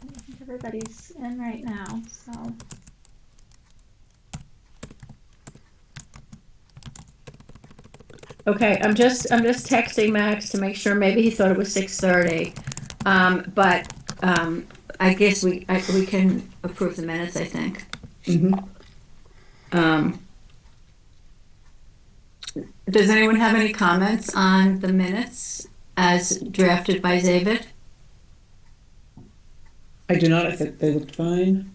I think everybody's in right now, so. Okay, I'm just texting Max to make sure. Maybe he thought it was 6:30. But I guess we can approve the minutes, I think. Mhm. Um, does anyone have any comments on the minutes as drafted by David? I do not. I think they looked fine.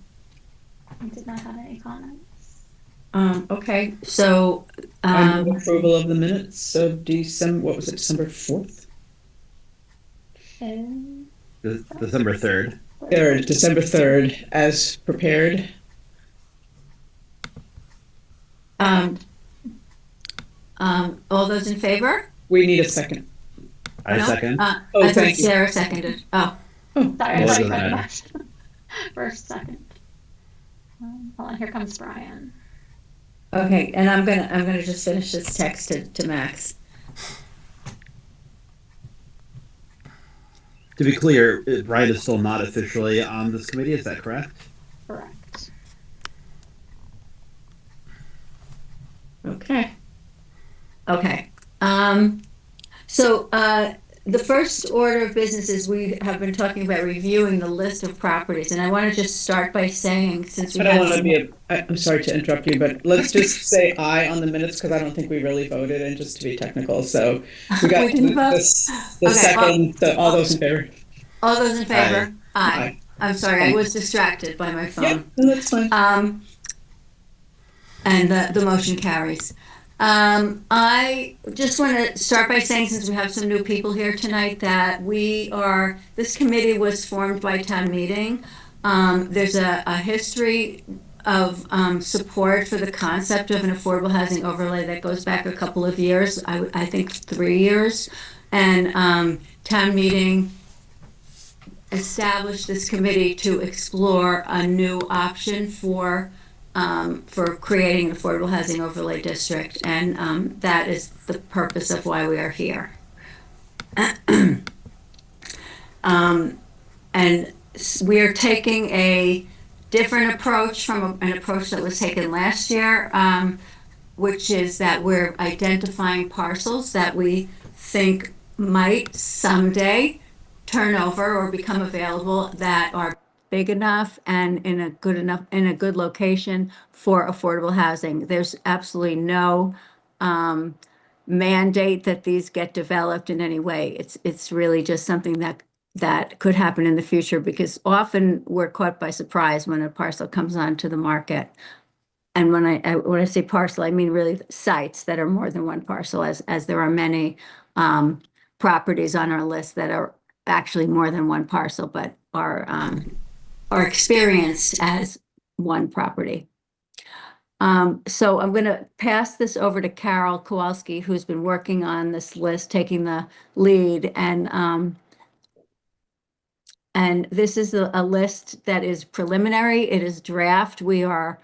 I did not have any comments. Okay, so I move approval of the minutes of December, what was it, December 4th? And December 3rd. Or December 3rd, as prepared. um, all those in favor? We need a second. I No? second. I Oh, thought thank you. Sarah seconded. Oh, Oh, sorry, I Well, thought it you doesn't had the matter. motion. First, second. Hold on, here comes Brian. okay, and I'm gonna just finish this text to Max. To be clear, Brian is still not officially on this committee. Is that correct? Correct. Okay. Okay. So the first order of business is we have been talking about reviewing the list of properties, and I want to just start by saying, since we I don't have want to some, be I'm sorry to interrupt you, but let's just say aye on the minutes because I don't think we really voted, and just to be technical. So we got we didn't vote. the Okay, second, so all those in favor? all those in favor? Aye. Aye. I'm sorry, I was distracted by my Yeah, phone. no, that's fine. And the motion carries. I just want to start by saying, since we have some new people here tonight, that this committee was formed by town meeting. There's a history of support for the concept of an affordable housing overlay that goes back a couple of years, I think 3 years. And town meeting established this committee to explore a new option for creating an affordable housing overlay district, and that is the purpose of why we are here. And we are taking a different approach from an approach that was taken last year, which is that we're identifying parcels that we think might someday turn over or become available that are big enough and in a good location for affordable housing. There's absolutely no mandate that these get developed in any way. It's really just something that could happen in the future, because often we're caught by surprise when a parcel comes onto the market. And when I say parcel, I mean really sites that are more than one parcel, as there are many properties on our list that are actually more than one parcel, but are experienced as one property. So I'm going to pass this over to Carol Kowalski, who's been working on this list, taking the lead, and this is a list that is preliminary. It is draft. We are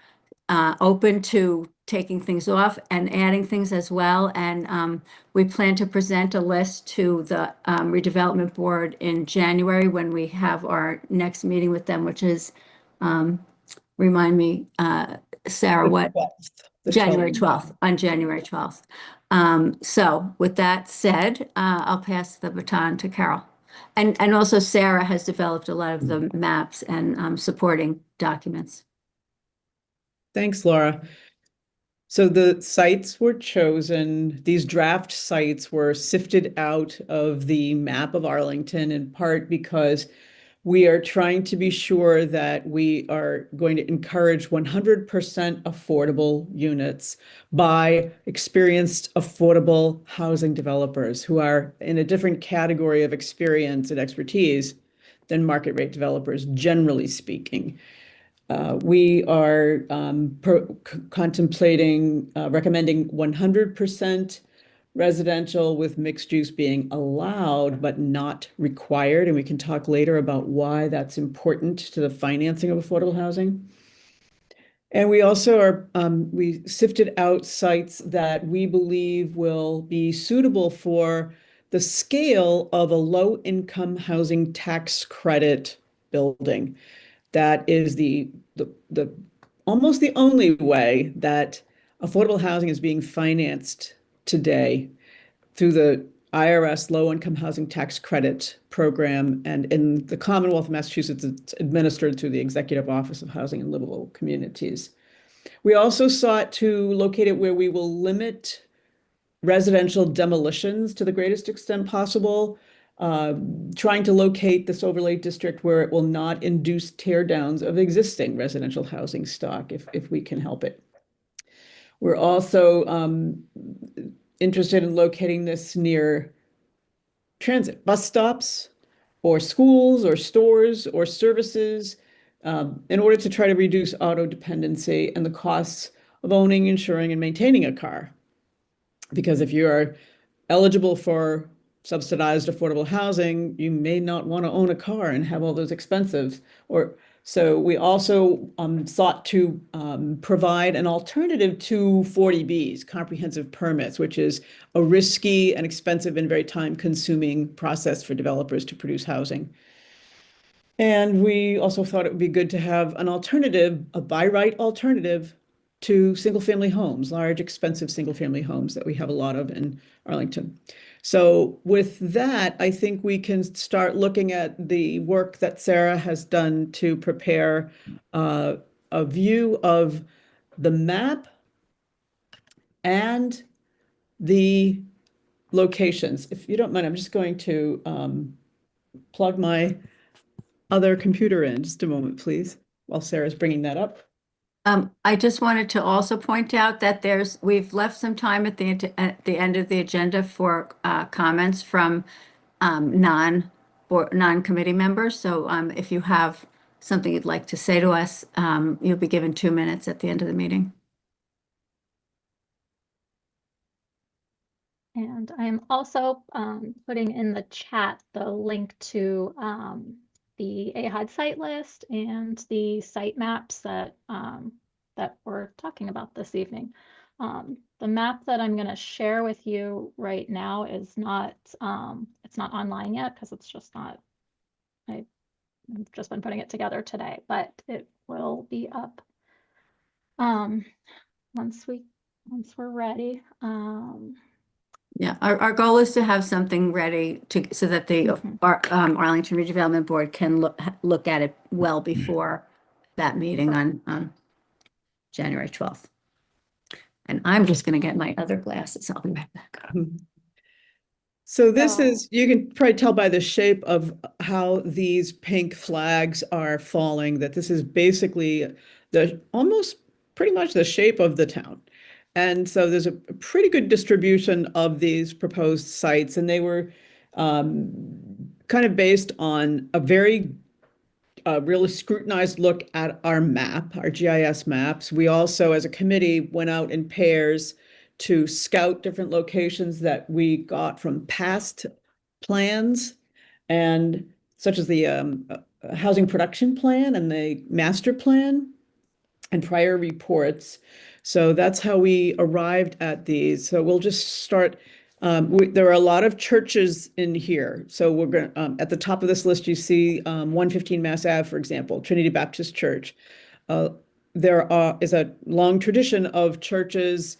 open to taking things off and adding things as well. And we plan to present a list to the redevelopment board in January, when we have our next meeting with them, which is, remind me, Sarah, what? The January 12th. 12th, on January 12th. So with that said, I'll pass the baton to Carol. And also Sarah has developed a lot of the maps and supporting documents. Thanks, Laura. So the sites were chosen, these draft sites were sifted out of the map of Arlington, in part because we are trying to be sure that we are going to encourage 100% affordable units by experienced affordable housing developers who are in a different category of experience and expertise than market rate developers, generally speaking. We are contemplating recommending 100% residential, with mixed use being allowed but not required. And we can talk later about why that's important to the financing of affordable housing. And we also we sifted out sites that we believe will be suitable for the scale of a low-income housing tax credit building. That is the almost the only way that affordable housing is being financed today through the IRS Low Income Housing Tax Credit Program. And in the Commonwealth of Massachusetts, it's administered through the Executive Office of Housing and Livable Communities. We also sought to locate it where we will limit residential demolitions to the greatest extent possible, trying to locate this overlay district where it will not induce tear downs of existing residential housing stock if we can help it. We're also interested in locating this near transit, bus stops, or schools, or stores, or services, in order to try to reduce auto dependency and the costs of owning, insuring, and maintaining a car. Because if you are eligible for subsidized affordable housing, you may not want to own a car and have all those expenses. So we also sought to provide an alternative to 40Bs, comprehensive permits, which is a risky and expensive and very time-consuming process for developers to produce housing. And we also thought it would be good to have an alternative, a by right alternative to single-family homes, large, expensive single-family homes that we have a lot of in Arlington. So with that, I think we can start looking at the work that Sarah has done to prepare a view of the map and the locations. If you don't mind, I'm just going to plug my other computer in just a moment, please, while Sarah's bringing that up. I just wanted to also point out that we've left some time at the end of the agenda for comments from non-committee members. So if you have something you'd like to say to us, you'll be given 2 minutes at the end of the meeting. And I'm also putting in the chat the link to the AHOD site list and the site maps that that we're talking about this evening. The map that I'm going to share with you right now is not it's not online yet because it's just not. I've just been putting it together today, but it will be up once we're ready. Yeah, our goal is to have something ready so that the Arlington Redevelopment Board can look at it well before that meeting on January 12th. And I'm just going to get my other glasses. I'll be right back. So this is, you can probably tell by the shape of how these pink flags are falling, that this is basically almost pretty much the shape of the town. And so there's a pretty good distribution of these proposed sites, and they were kind of based on a very really scrutinized look at our map, our GIS maps. We also, as a committee, went out in pairs to scout different locations that we got from past plans, and such as the housing production plan and the master plan and prior reports. So that's how we arrived at these. So we'll just start. There are a lot of churches in here. So we're going to, at the top of this list, you see 115 Mass Ave, for example, Trinity Baptist Church. There is a long tradition of churches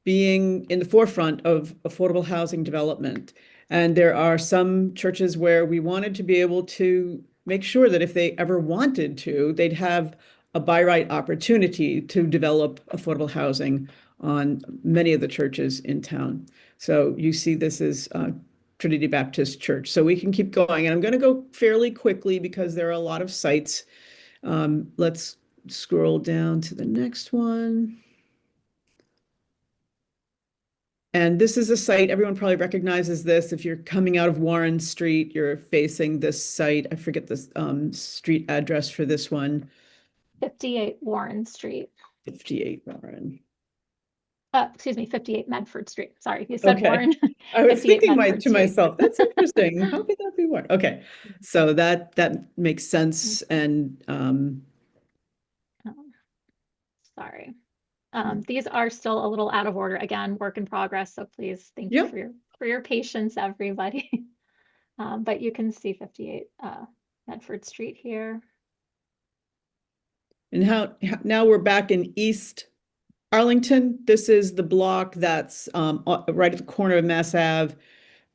being in the forefront of affordable housing development. And there are some churches where we wanted to be able to make sure that if they ever wanted to, they'd have a by right opportunity to develop affordable housing on many of the churches in town. So you see this is Trinity Baptist Church. So we can keep going. And I'm going to go fairly quickly because there are a lot of sites. Let's scroll down to the next one. And this is a site, everyone probably recognizes this. If you're coming out of Warren Street, you're facing this site. I forget the street address for this one. 58 Warren Street. 58 Warren. Excuse me, 58 Medford Street. Sorry, you said Okay. Warren. I was thinking Medford myself, that's interesting. How could that be Warren? Okay, so that makes sense. And sorry. These are still a little out of order. Again, work in progress. So please, thank you for your for your patience, everybody. But you can see 58 Medford Street here. And now we're back in East Arlington. This is the block that's right at the corner of Mass Ave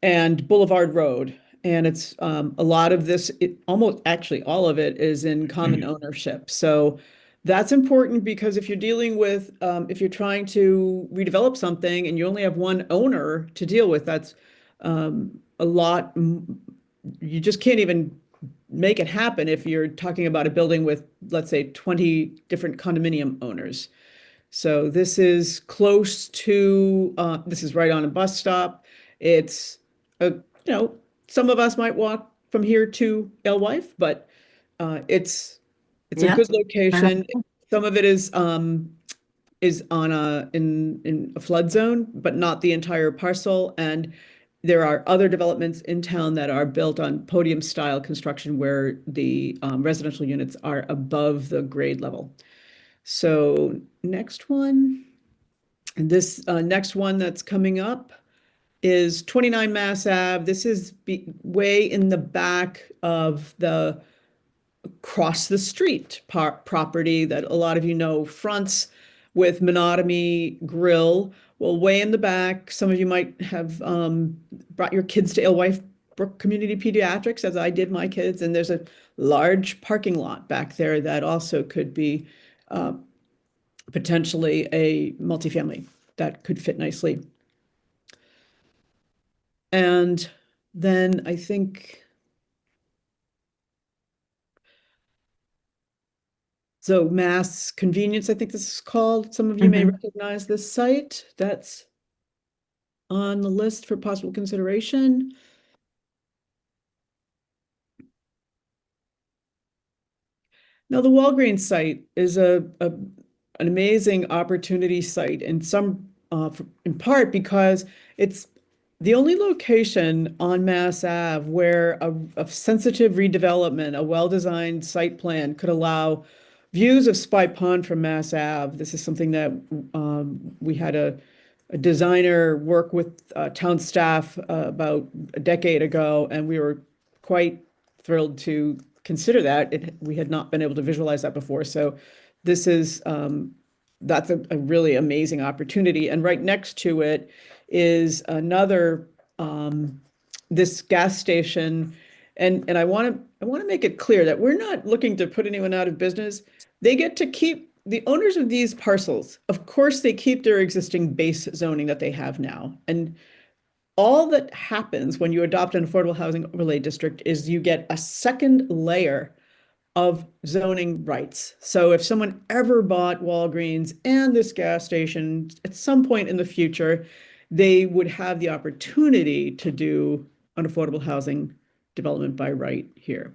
and Boulevard Road. And it's a lot of this, almost actually all of it is in common ownership. So that's important because if you're dealing with, if you're trying to redevelop something and you only have one owner to deal with, that's a lot. You just can't even make it happen if you're talking about a building with, let's say, 20 different condominium owners. So this is close to, this is right on a bus stop. It's, some of us might walk from here to Alewife, but it's a Yeah. good location. Some of it is on in a flood zone, but not the entire parcel. And there are other developments in town that are built on podium style construction where the residential units are above the grade level. So next one, and this next one that's coming up is 29 Mass Ave. This is way in the back of the across the street property that a lot of you know fronts with Monotony Grill. Well, way in the back, some of you might have brought your kids to Alewife Brook Community Pediatrics, as I did my kids, and there's a large parking lot back there that also could be potentially a multifamily that could fit nicely. And then I think, so Mass Convenience, I think this is called. Some of you may recognize this site. That's on the list for possible consideration. Now, the Walgreens site is an amazing opportunity site, and in part because it's the only location on Mass Ave where a sensitive redevelopment, a well-designed site plan could allow views of Spy Pond from Mass Ave. This is something that we had a designer work with town staff about a decade ago, and we were quite thrilled to consider that. We had not been able to visualize that before. So this is that's a really amazing opportunity. And right next to it is another this gas station. And I want to make it clear that we're not looking to put anyone out of business. They get to keep the owners of these parcels. Of course, they keep their existing base zoning that they have now. And all that happens when you adopt an affordable housing overlay district is you get a second layer of zoning rights. So if someone ever bought Walgreens and this gas station at some point in the future, they would have the opportunity to do an affordable housing development by right here,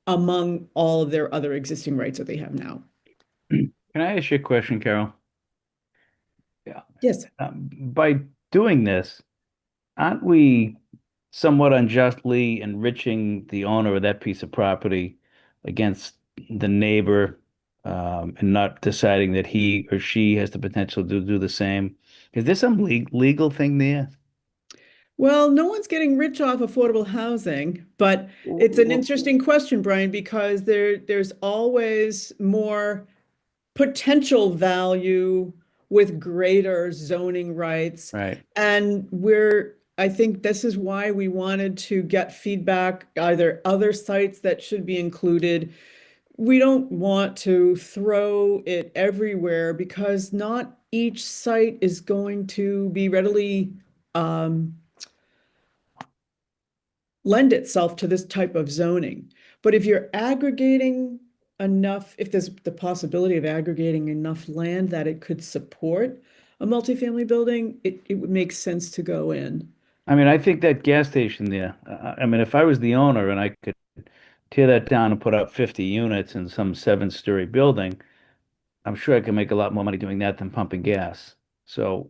among all of their other existing rights that they have now. Can I ask you a question, Carol? Yeah. Yes. By doing this, aren't we somewhat unjustly enriching the owner of that piece of property against the neighbor, and not deciding that he or she has the potential to do the same? Is there some legal thing there? Well, no one's getting rich off affordable housing, but it's an interesting question, Brian, because there's always more potential value with greater zoning rights. Right. And I think this is why we wanted to get feedback. Are there other sites that should be included? We don't want to throw it everywhere because not each site is going to be readily lend itself to this type of zoning. But if you're aggregating enough, if there's the possibility of aggregating enough land that it could support a multifamily building, it would make sense to go in. I mean, I think that gas station there, I mean, if I was the owner and I could tear that down and put up 50 units in some 7-story building, I'm sure I could make a lot more money doing that than pumping gas. So,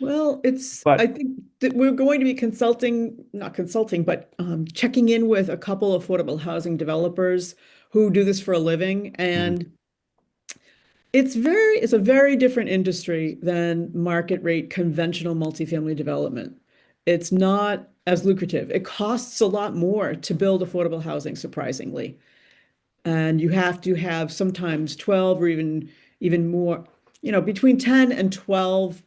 Well, But- I think that we're going to be not consulting, but checking in with a couple of affordable housing developers who do this for a living. And it's a very different industry than market rate conventional multifamily development. it's not as lucrative. It costs a lot more to build affordable housing, surprisingly. And you have to have sometimes 12 or even more, between 10 and 12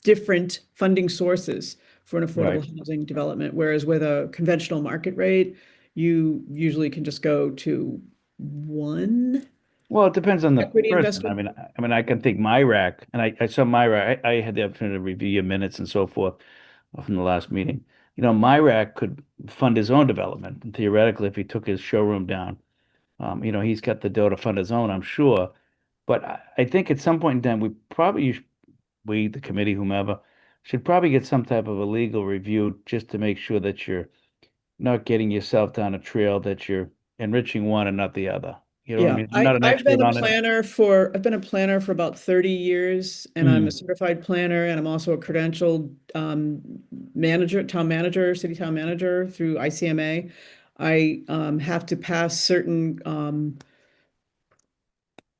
different funding sources for an Right. affordable housing development. Whereas with a conventional market rate, you usually can just go to one Well, it depends on the equity person. investor. I can think Myrack, and I saw Myrack. I had the opportunity to review your minutes and so forth from the last meeting. Myrack could fund his own development theoretically if he took his showroom down. He's got the dough to fund his own, I'm sure. But I think at some point in time, we, the committee, whomever, should probably get some type of a legal review just to make sure that you're not getting yourself down a trail that you're enriching one and not the other. You know what I Yeah, mean? I'm not an I've been expert a on it. planner for I've been a planner for about 30 years, and I'm a Mm, certified planner, and I'm also a credentialed town manager, city town manager through ICMA. I have to pass certain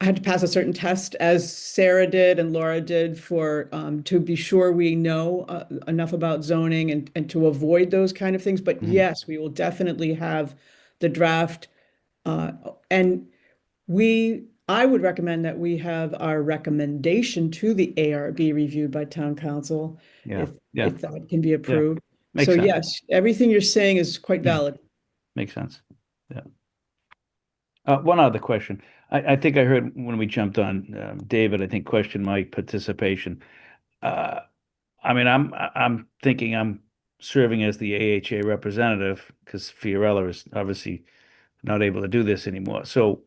I had to pass a certain test, as Sarah did and Laura did, for to be sure we know enough about zoning and to avoid those kind of things. But mm, yes, we will definitely have the draft. And I would recommend that we have our recommendation to the ARB reviewed by town council yeah, if yeah, if that can be yeah. approved. So Makes sense. yes, everything you're saying is quite valid. Makes sense. Yeah. One other question. I think I heard when we jumped on, David, I think questioned my participation. Uh, I'm thinking I'm serving as the AHA representative because Fiorella is obviously not able to do this anymore. So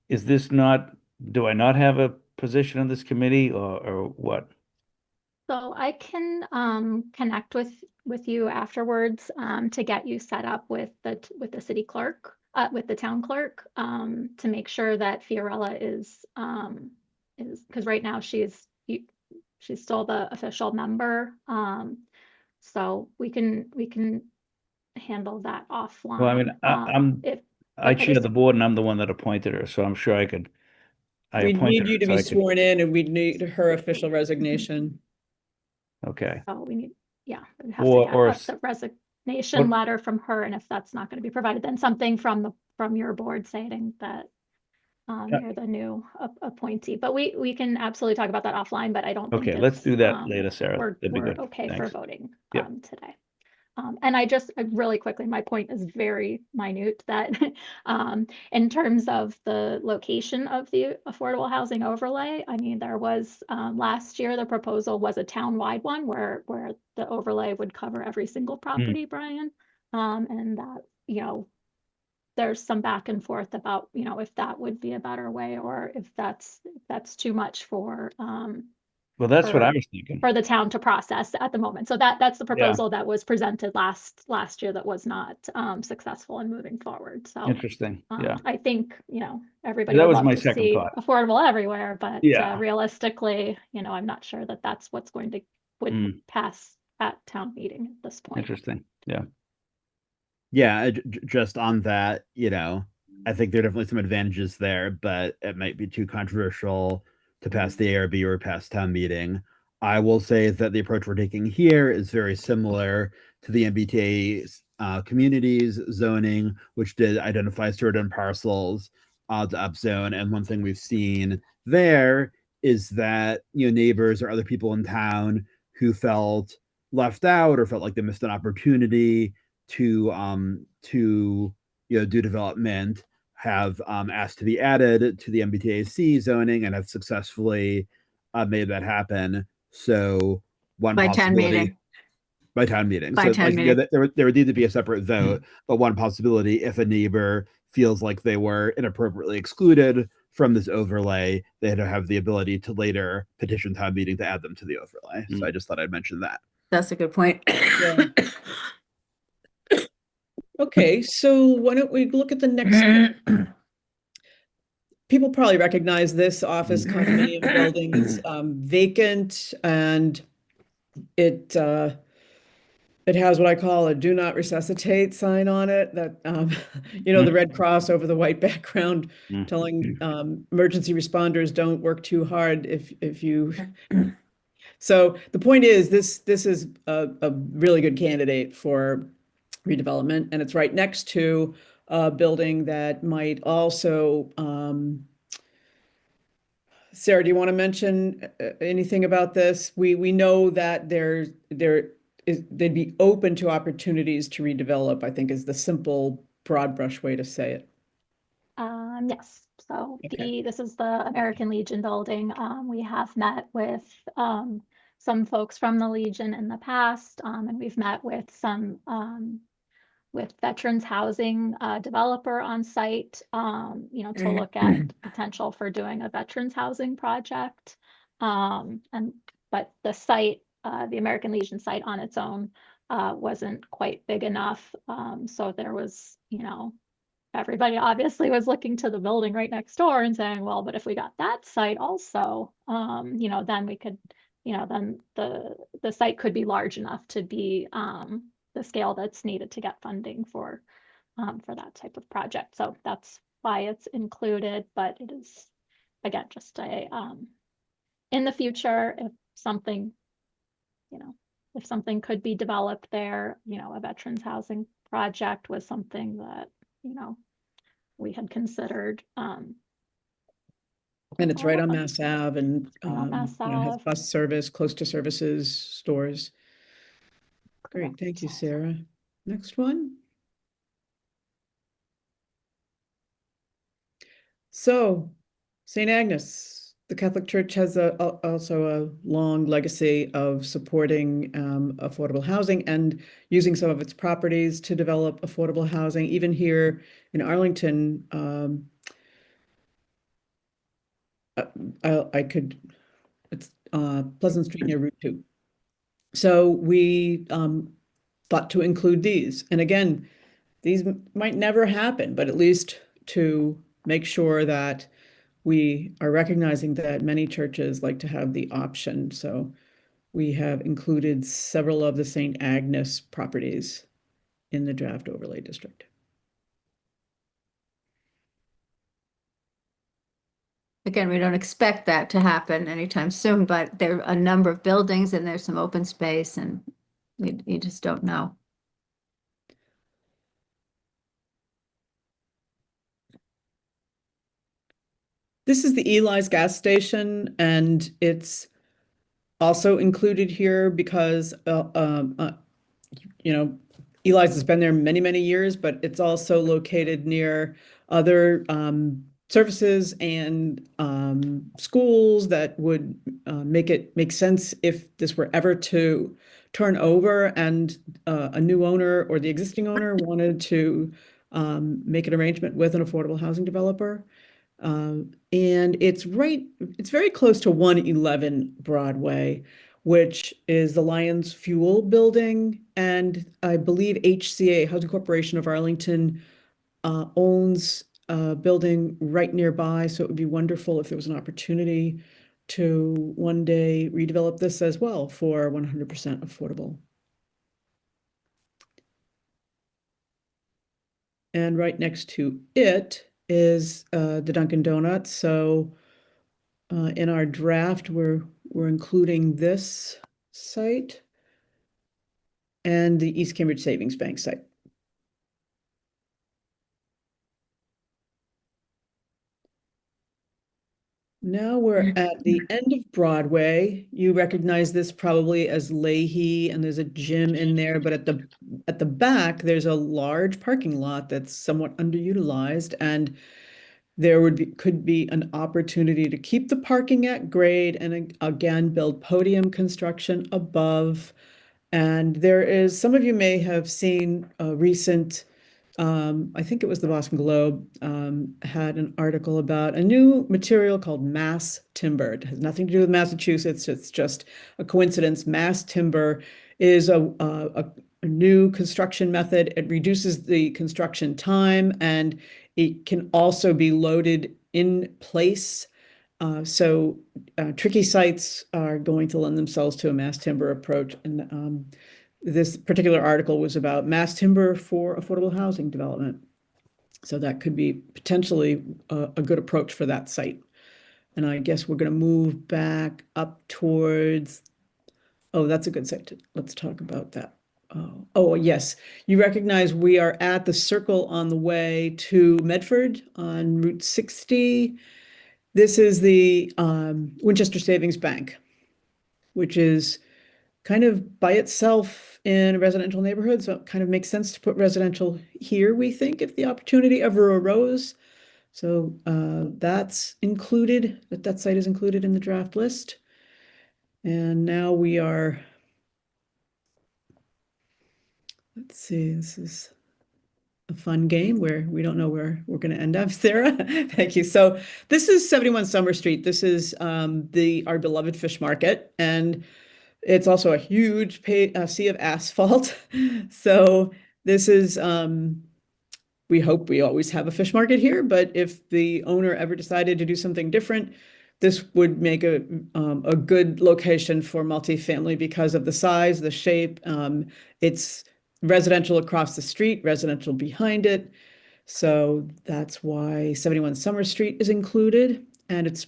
is this not, do I not have a position on this committee or what? So I can connect with you afterwards to get you set up with the city clerk, with the town clerk, to make sure that Fiorella is, because right now she's still the official member. So we can handle that Well, I mean, offline. If I I chair just the board and I'm the one that appointed her, so I'm sure I We'd appointed need her, you to so be I could, sworn in, and we'd need her official resignation. okay. Oh, we need, yeah, we'd have to Or, get or, the resignation what, letter from her, and if that's not going to be provided, then something from your board stating that you're the new appointee. But we can absolutely talk about that offline, but I don't think okay, let's it's do that later, Sarah. That'd be we're good. okay for Thanks. voting Yep. today. And really quickly, my point is very minute, that in terms of the location of the affordable housing overlay, I mean, there was last year, the proposal was a town-wide one where the overlay would cover every single property, Brian. And that, there's some back and forth about, if that would be a better way, or if that's too much Well, that's what I for was thinking. for the town to process at the moment. So that's the Yeah, proposal that was presented last year that was not successful in moving forward. So interesting. Yeah. I think, everybody That would was love my to second see thought. affordable everywhere, but Yeah. realistically, I'm not sure that that's what's would Mm, pass at town meeting at this point. interesting. Yeah. Yeah, just on that, I think there are definitely some advantages there, but it might be too controversial to pass the ARB or pass town meeting. I will say that the approach we're taking here is very similar to the MBTA's communities zoning, which did identify certain parcels to upzone. And one thing we've seen there is that neighbors or other people in town who felt left out or felt like they missed an opportunity to do development have asked to be added to the MBTAC zoning and have successfully made that happen. So one By town possibility meeting. by town meeting. By So town meeting. there would need to be a separate vote, but one possibility, if a neighbor feels like they were inappropriately excluded from this overlay, they'd have the ability to later petition town meeting to add them to the overlay. So I just thought I'd mention that. That's a good point. Yeah. Okay, so why don't we look at the next people probably recognize this office condominium building. It's vacant, and it has what I call a "Do Not Resuscitate" sign on it. That the red cross over the white background, telling emergency responders don't work too hard if you So the point is, this is a really good candidate for redevelopment, and it's right next to a building that might also, Sarah, do you want to mention anything about this? We know that they'd be open to opportunities to redevelop, I think is the simple broad brush way to say it. Yes, so Okay. this is the American Legion building. We have met with some folks from the Legion in the past, and we've met with some with veterans housing developer on site, to look at potential for doing a veterans housing project. But the site, the American Legion site on its own, wasn't quite big enough. So there was, everybody obviously was looking to the building right next door and saying, well, but if we got that site also, then we could, then the site could be large enough to be the scale that's needed to get funding for that type of project. So that's why it's included, but it is, again, just in the future, if something, if something could be developed there, a veterans housing project was something that, we had considered. And it's right on Mass Ave and, Right on Mass has Ave. bus service, close to services, stores. Great, thank you, Correct. Sarah. Next one. So, St. Agnes, the Catholic Church has also a long legacy of supporting affordable housing and using some of it's properties to develop affordable housing. Even here in Arlington, it's Pleasant Street near Route 2. So we thought to include these. And again, these might never happen, but at least to make sure that we are recognizing that many churches like to have the option. So we have included several of the St. Agnes properties in the draft overlay district. Again, we don't expect that to happen anytime soon, but there are a number of buildings and there's some open space and you just don't know. This is the Eli's gas station, and it's also included here because Eli's has been there many, many years, but it's also located near other services and schools that would make sense if this were ever to turn over and a new owner or the existing owner wanted to make an arrangement with an affordable housing developer. And it's very close to 111 Broadway, which is the Lions Fuel building. And I believe HCA, Housing Corporation of Arlington, owns a building right nearby. So it would be wonderful if there was an opportunity to one day redevelop this as well for 100% affordable. And right next to it is the Dunkin' Donuts. So in our draft, we're including this site and the East Cambridge Savings Bank site. Now we're at the end of Broadway. You recognize this probably as Leahy, and there's a gym in there, but at the back, there's a large parking lot that's somewhat underutilized, and there could be an opportunity to keep the parking at grade and again build podium construction above. And there is, some of you may have seen a recent, I think it was the Boston Globe, had an article about a new material called mass timber. It has nothing to do with Massachusetts. It's just a coincidence. Mass timber is a new construction method. It reduces the construction time and it can also be loaded in place. So tricky sites are going to lend themselves to a mass timber approach. And this particular article was about mass timber for affordable housing development. So that could be potentially a good approach for that site. And I guess we're going to move back up towards Oh, that's a good site. Let's talk about that. Oh, yes. You recognize we are at the circle on the way to Medford on Route 60. This is the Winchester Savings Bank, which is kind of by itself in a residential neighborhood. So it kind of makes sense to put residential here, we think, if the opportunity ever arose. So that's included, that site is included in the draft list. And now we are, let's see, this is a fun game where we don't know where we're going to end up, Sarah. Thank you. So this is 71 Summer Street. This is our beloved fish market, and it's also a huge sea of asphalt. So this is we hope we always have a fish market here, but if the owner ever decided to do something different, this would make a good location for multifamily because of the size, the shape. It's residential across the street, residential behind it. So that's why 71 Summer Street is included, and it's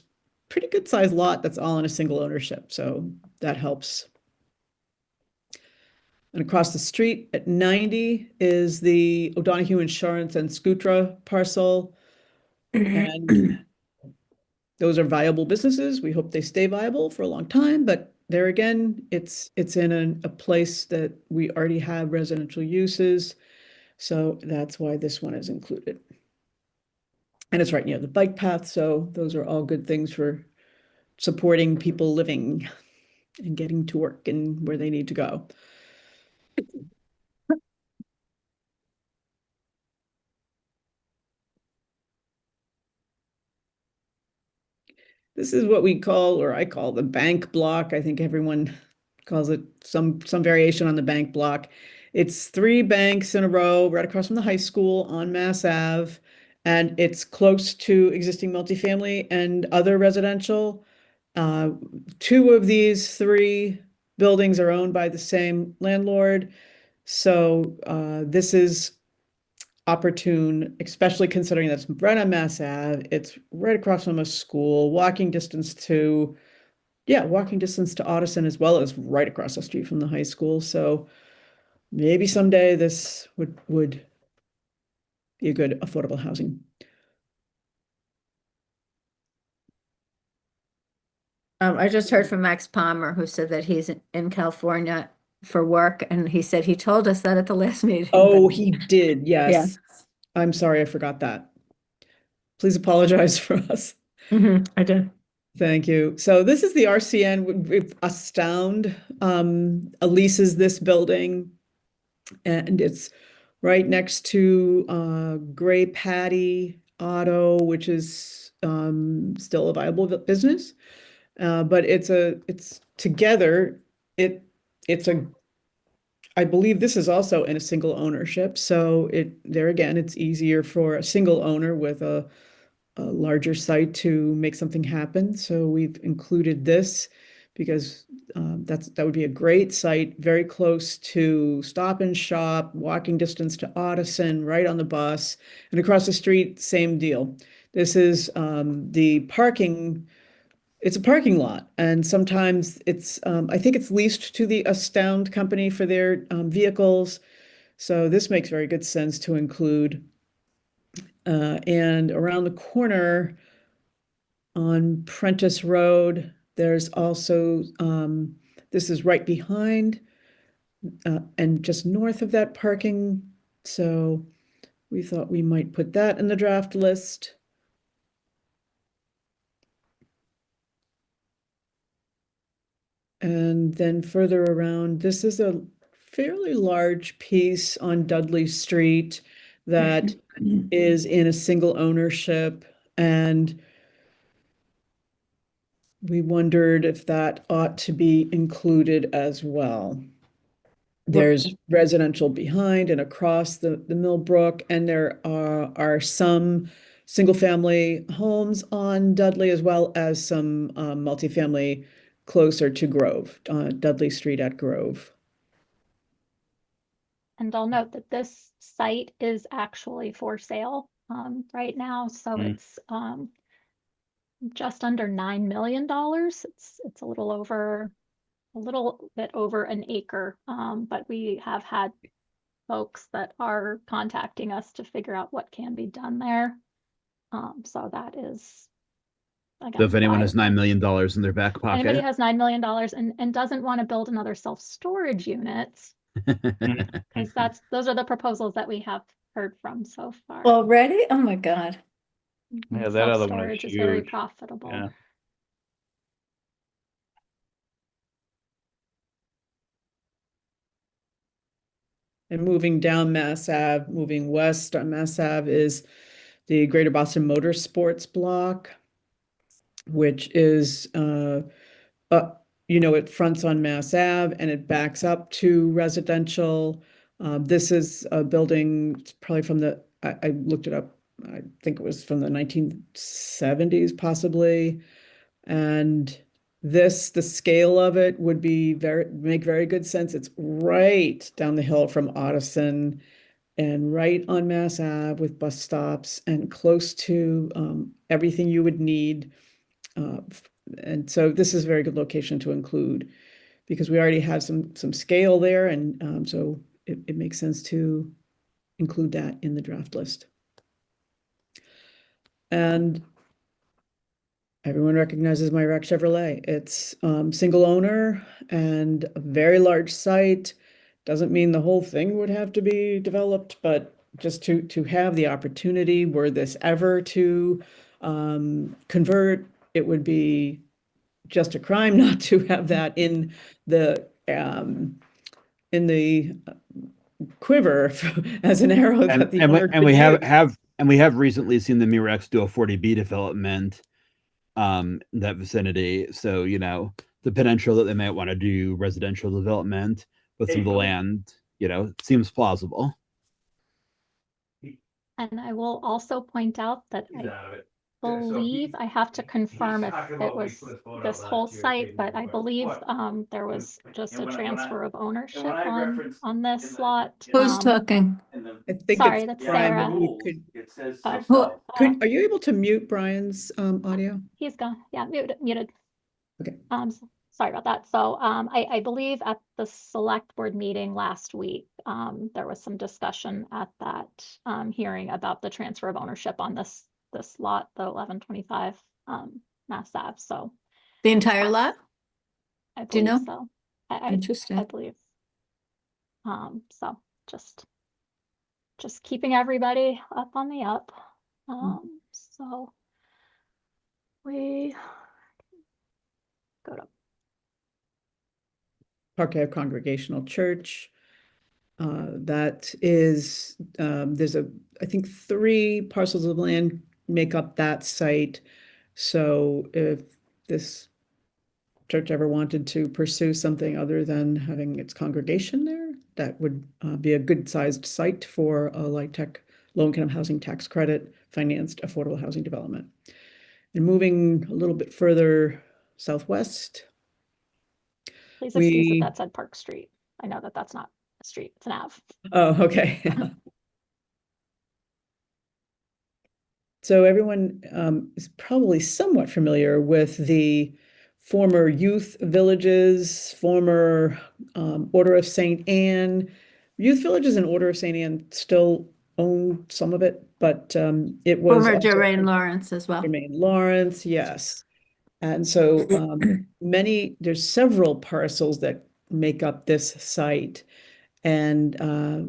pretty good sized lot that's all in a single ownership. So that helps. And across the street at 90 is the O'Donoghue Insurance and Scutra parcel. And those are viable businesses. We hope they stay viable for a long time, but there again, it's in a place that we already have residential uses. So that's why this one is included. And it's right near the bike path, so those are all good things for supporting people living and getting to work and where they need to go. This is what we call, or I call, the bank block. I think everyone calls it some variation on the bank block. It's 3 banks in a row right across from the high school on Mass Ave, and it's close to existing multifamily and other residential. 2 of these 3 buildings are owned by the same landlord. So this is opportune, especially considering that's right on Mass Ave. It's right across from a school, walking distance to Audison, as well as right across the street from the high school. So maybe someday this would be a good affordable housing. I just heard from Max Palmer, who said that he's in California for work, and he said he told us that at the last meeting. Oh, but- he did. Yeah. Yes. I'm sorry, I forgot that. Please apologize for us. I did. Thank you. So this is the RCN. Astound leases this building, and it's right next to Gray Patty Auto, which is still a viable business. But it's together. It's a I believe this is also in a single ownership. So there again, it's easier for a single owner with a larger site to make something happen. So we've included this because that would be a great site, very close to Stop and Shop, walking distance to Audison, right on the bus, and across the street, same deal. This is the parking. It's a parking lot, and sometimes I think it's leased to the Astound company for their vehicles. So this makes very good sense to include. And around the corner on Prentice Road, there's also, this is right behind and just north of that parking. So we thought we might put that in the draft list. And then further around, this is a fairly large piece on Dudley Street that is in a single ownership, and we wondered if that ought to be included as well. There's residential behind and across the Millbrook, and there are some single-family homes on Dudley, as well as some multifamily closer to Grove, Dudley Street at Grove. And I'll note that this site is actually for sale right now, so it's just under $9 million. It's a little over a little bit over an acre, but we have had folks that are contacting us to figure out what can be done there. So that is, So again, if anyone why has $9 million in their back anybody pocket, has $9 million and doesn't want to build another self-storage units, because those are the proposals that we have heard from so far. Already? Oh my God. Yeah, that other one is Self-storage is very huge. profitable. Yeah. And moving down Mass Ave, moving west on Mass Ave is the Greater Boston Motorsports Block, which is, it fronts on Mass Ave and it backs up to residential. This is a building, it's probably from I looked it up, I think it was from the 1970s possibly. And the scale of it would make very good sense. It's right down the hill from Ottoson and right on Mass Ave with bus stops and close to everything you would need. And so this is a very good location to include because we already have some scale there, and so it makes sense to include that in the draft list. And everyone recognizes Myrack Chevrolet. It's single owner and a very large site. Doesn't mean the whole thing would have to be developed, but just to have the opportunity, were this ever to convert, it would be just a crime not to have that in the quiver as an arrow that the owner and could we use. have recently seen the Murex do a 40B development in that vicinity. So, the potential that they might want to do residential development with some of the land, seems plausible. And I will also point out that I believe I have to confirm if it was this whole site, but I believe there was just a transfer of ownership on this lot. Who's talking? I think Sorry, it's that's Brian, Sarah. maybe you could, It says Oh, are you able to mute Brian's audio? he's gone. Yeah, muted. Okay. Sorry about that. So I believe at the select board meeting last week, there was some discussion at that hearing about the transfer of ownership on this lot, the 1125 Mass Ave. So The entire lot? I Do you believe know? so. I Interesting. believe. So just keeping everybody up on the up. So we go to Park Ave Congregational Church. That is, there's I think 3 parcels of land make up that site. So if this church ever wanted to pursue something other than having its congregation there, that would be a good sized site for a low-income housing tax credit financed affordable housing development. And moving a little bit further southwest, please excuse that that said Park Street. I know that that's not a street, it's an Ave. Oh, okay. So everyone is probably somewhat familiar with the former youth villages, former Order of St. Anne. Youth villages and Order of St. Anne still own some of it, but it was Former also Jermaine Lawrence as well. Jermaine Lawrence, yes. And so there's several parcels that make up this site. And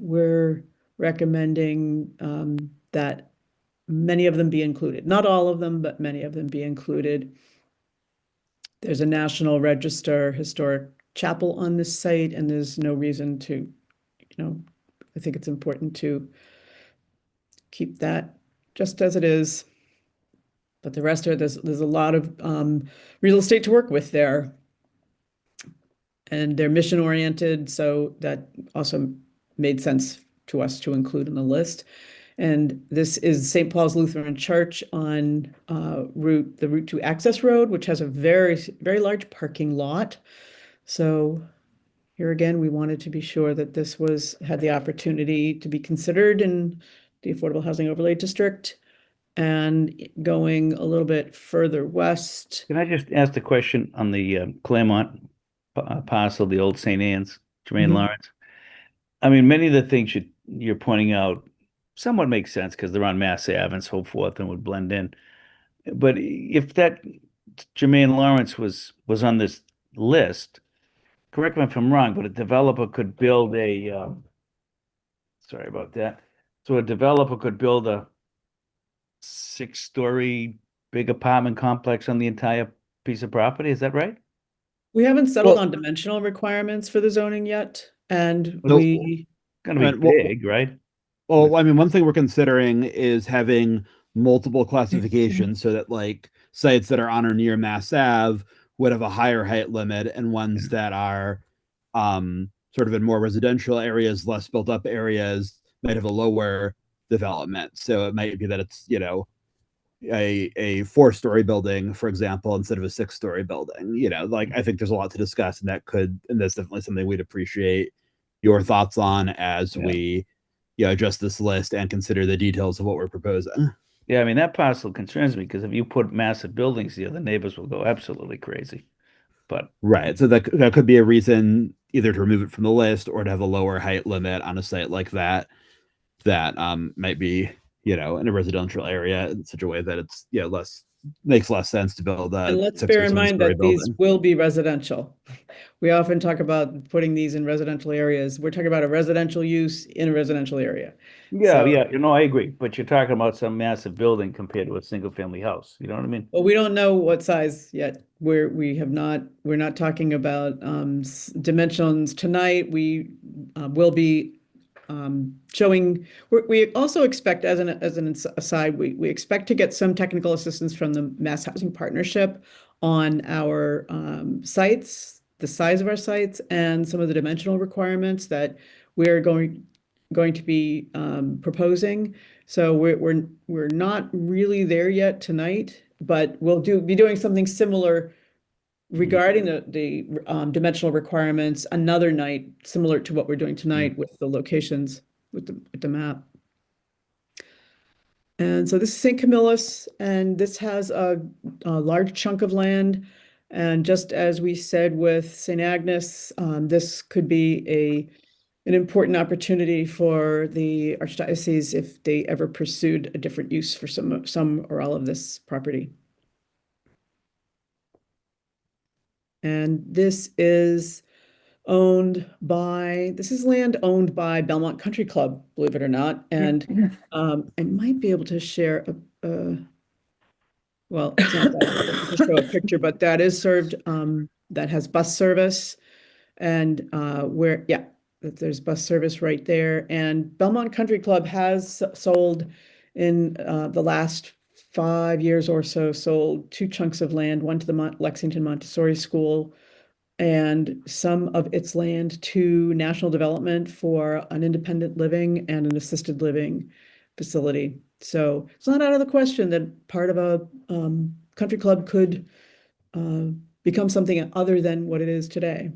we're recommending that many of them be included. Not all of them, but many of them be included. There's a National Register historic chapel on this site, and there's no reason to, I think it's important to keep that just as it is. But the rest of it, there's a lot of real estate to work with there. And they're mission oriented, so that also made sense to us to include in the list. And this is St. Paul's Lutheran Church on the Route 2 access road, which has a very, very large parking lot. So here again, we wanted to be sure that this had the opportunity to be considered in the Affordable Housing Overlay District. And going a little bit further west. Can I just ask the question on the Claremont parcel, the old St. Anne's, Jermaine Mhm. Lawrence. I mean, many of the things you're pointing out somewhat make sense because they're on Mass Ave and so forth and would blend in. But if that Jermaine Lawrence was on this list, correct me if I'm wrong, but a developer could build sorry about that. So a developer could build a 6-story big apartment complex on the entire piece of property. Is that right? We haven't settled Well, on dimensional requirements for the zoning yet, and So- we, Gonna I be mean, well, big, right? Well, I mean, one thing we're considering is having multiple classifications so that like sites that are on or near Mass Ave would have a higher height limit and ones that are sort of in more residential areas, less built up areas might have a lower development. So it might be that it's, you know, a 4-story building, for example, instead of a 6-story building. You know, like I think there's a lot to discuss, and that's definitely something we'd appreciate your thoughts on as Yeah. we, you know, adjust this list and consider the details of what we're proposing. Yeah, I mean, that parcel concerns me because if you put massive buildings here, the neighbors will go absolutely crazy. But Right. So that could be a reason either to remove it from the list or to have a lower height limit on a site like that that might be, you know, in a residential area in such a way that it's, you know, less makes less sense to build and a let's 6 bear or in mind 7-story that these building. will be residential. We often talk about putting these in residential areas. We're talking about a residential use in a residential area. yeah, So, yeah, you know, I agree. But you're talking about some massive building compared to a single family house. You know what I mean? well, we don't know what size yet. We're not talking about dimensions tonight. We will be showing, we also expect, as an aside, we expect to get some technical assistance from the Mass Housing Partnership on our sites, the size of our sites, and some of the dimensional requirements that we're going to be proposing. So we're not really there yet tonight, but we'll be doing something similar regarding the dimensional requirements another night, similar to what we're doing tonight with the locations, with the map. And so this is St. Camillus, and this has a large chunk of land. And just as we said with St. Agnes, this could be an important opportunity for the Archdiocese if they ever pursued a different use for some or all of this property. And this is land owned by Belmont Country Club, believe it or not. And I might be able to share well, it's not that, to show a picture, but that is served, that has bus service. And that there's bus service right there. And Belmont Country Club has sold in the last 5 years or so, sold 2 chunks of land, one to the Lexington Montessori School and some of its land to National Development for an independent living and an assisted living facility. So it's not out of the question that part of a country club could become something other than what it is today.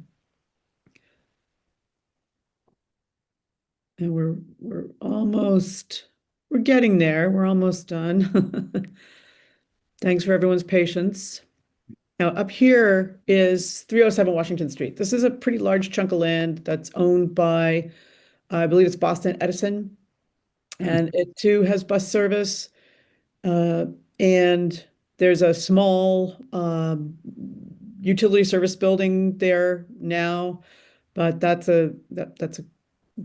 And we're getting there. We're almost done. Thanks for everyone's patience. Now, up here is 307 Washington Street. This is a pretty large chunk of land that's owned by, I believe it's Boston Edison. And it too has bus service. And there's a small utility service building there now, but that's a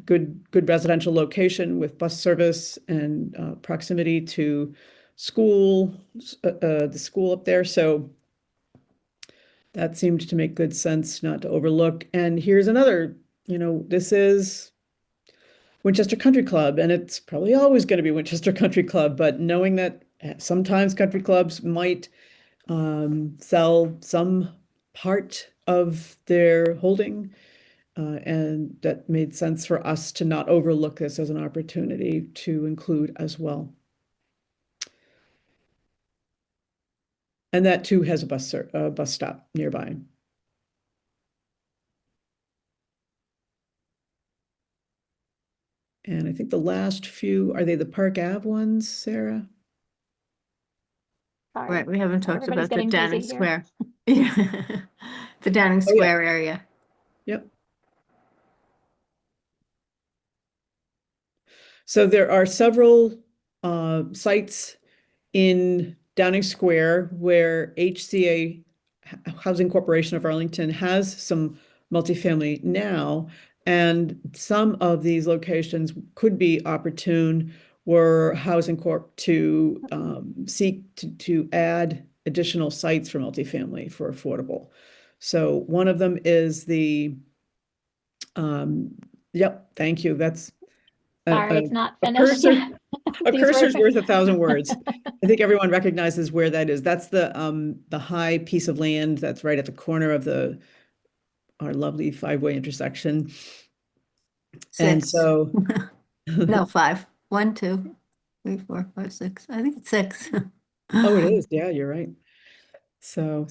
good residential location with bus service and proximity to school, the school up there. So that seemed to make good sense not to overlook. And here's another, this is Winchester Country Club, and it's probably always going to be Winchester Country Club, but knowing that sometimes country clubs might sell some part of their holding, and that made sense for us to not overlook this as an opportunity to include as well. And that too has a bus stop nearby. And I think the last few, are they the Park Ave ones, Sarah? Sorry. Right, we haven't talked Everybody's about the getting busy Downing here. Square. Yeah. The Downing Oh, yeah. Square area. Yep. So there are several sites in Downing Square where HCA, Housing Corporation of Arlington, has some multifamily now. And some of these locations could be opportune were Housing Corp to seek to add additional sites for multifamily for affordable. So one of them is the, yep, thank you. That's Sorry, it's not a finished cursor. yet. A These were- cursor's worth 1,000 words. I think everyone recognizes where that is. That's the high piece of land that's right at the corner of our lovely five-way intersection. And 6. so No, 5. 1, 2, 3, 4, 5, 6. I think it's 6. oh, it is. Yeah, you're right. So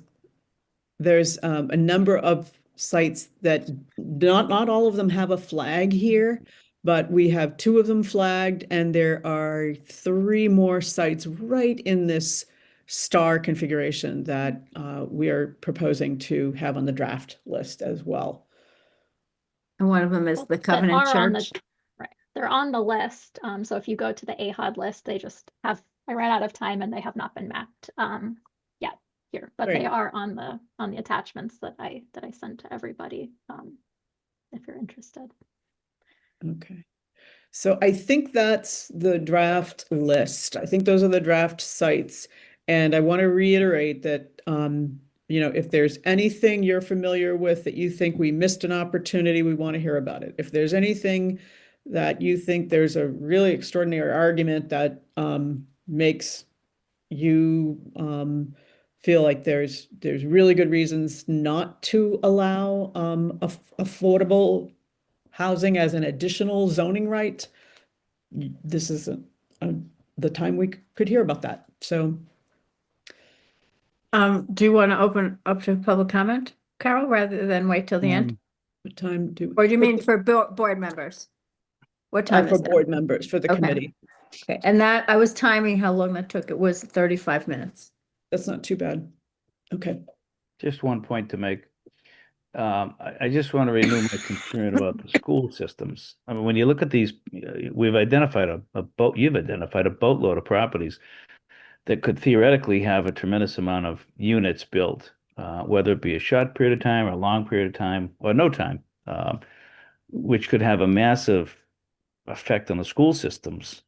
there's a number of sites that not all of them have a flag here, but we have 2 of them flagged, and there are 3 more sites right in this star configuration that we are proposing to have on the draft list as well. And one of them is the that Covenant are on the, Church. right, they're on the list. So if you go to the AHOD list, they just have, I ran out of time and they have not been mapped yet here, but they Great. are on the attachments that I sent to everybody, if you're interested. Okay. So I think that's the draft list. I think those are the draft sites. And I want to reiterate that, if there's anything you're familiar with that you think we missed an opportunity, we want to hear about it. If there's anything that you think there's a really extraordinary argument that makes you feel like there's really good reasons not to allow affordable housing as an additional zoning right, this is the time we could hear about that. So Do you want to open up to public comment, Carol, rather than wait till the end? what time do? Or do you mean for board members? What time For is it? board members, for the Okay. committee. Okay, and that, I was timing how long that took. It was 35 minutes. That's not too bad. Okay. Just one point to make. I just want to renew my concern about the school systems. I mean, when you look at these, we've identified you've identified a boatload of properties that could theoretically have a tremendous amount of units built, whether it be a short period of time or a long period of time or no time, which could have a massive effect on the school systems.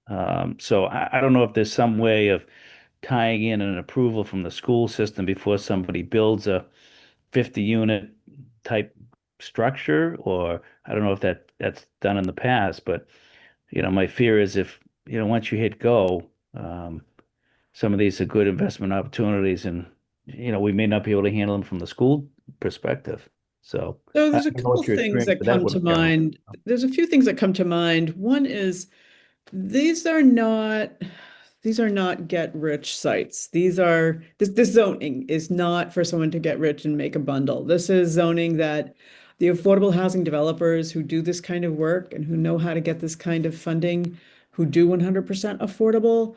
So I don't know if there's some way of tying in an approval from the school system before somebody builds a 50 unit type structure, or I don't know if that's done in the past, but my fear is if, once you hit go, some of these are good investment opportunities and, we may not be able to handle them from the school perspective. So So I there's a don't know what couple your things experience that with that come would to have been. mind. There's a few things that come to mind. One is these are not get rich sites. This zoning is not for someone to get rich and make a bundle. This is zoning that the affordable housing developers who do this kind of work and who know how to get this kind of funding, who do 100% affordable,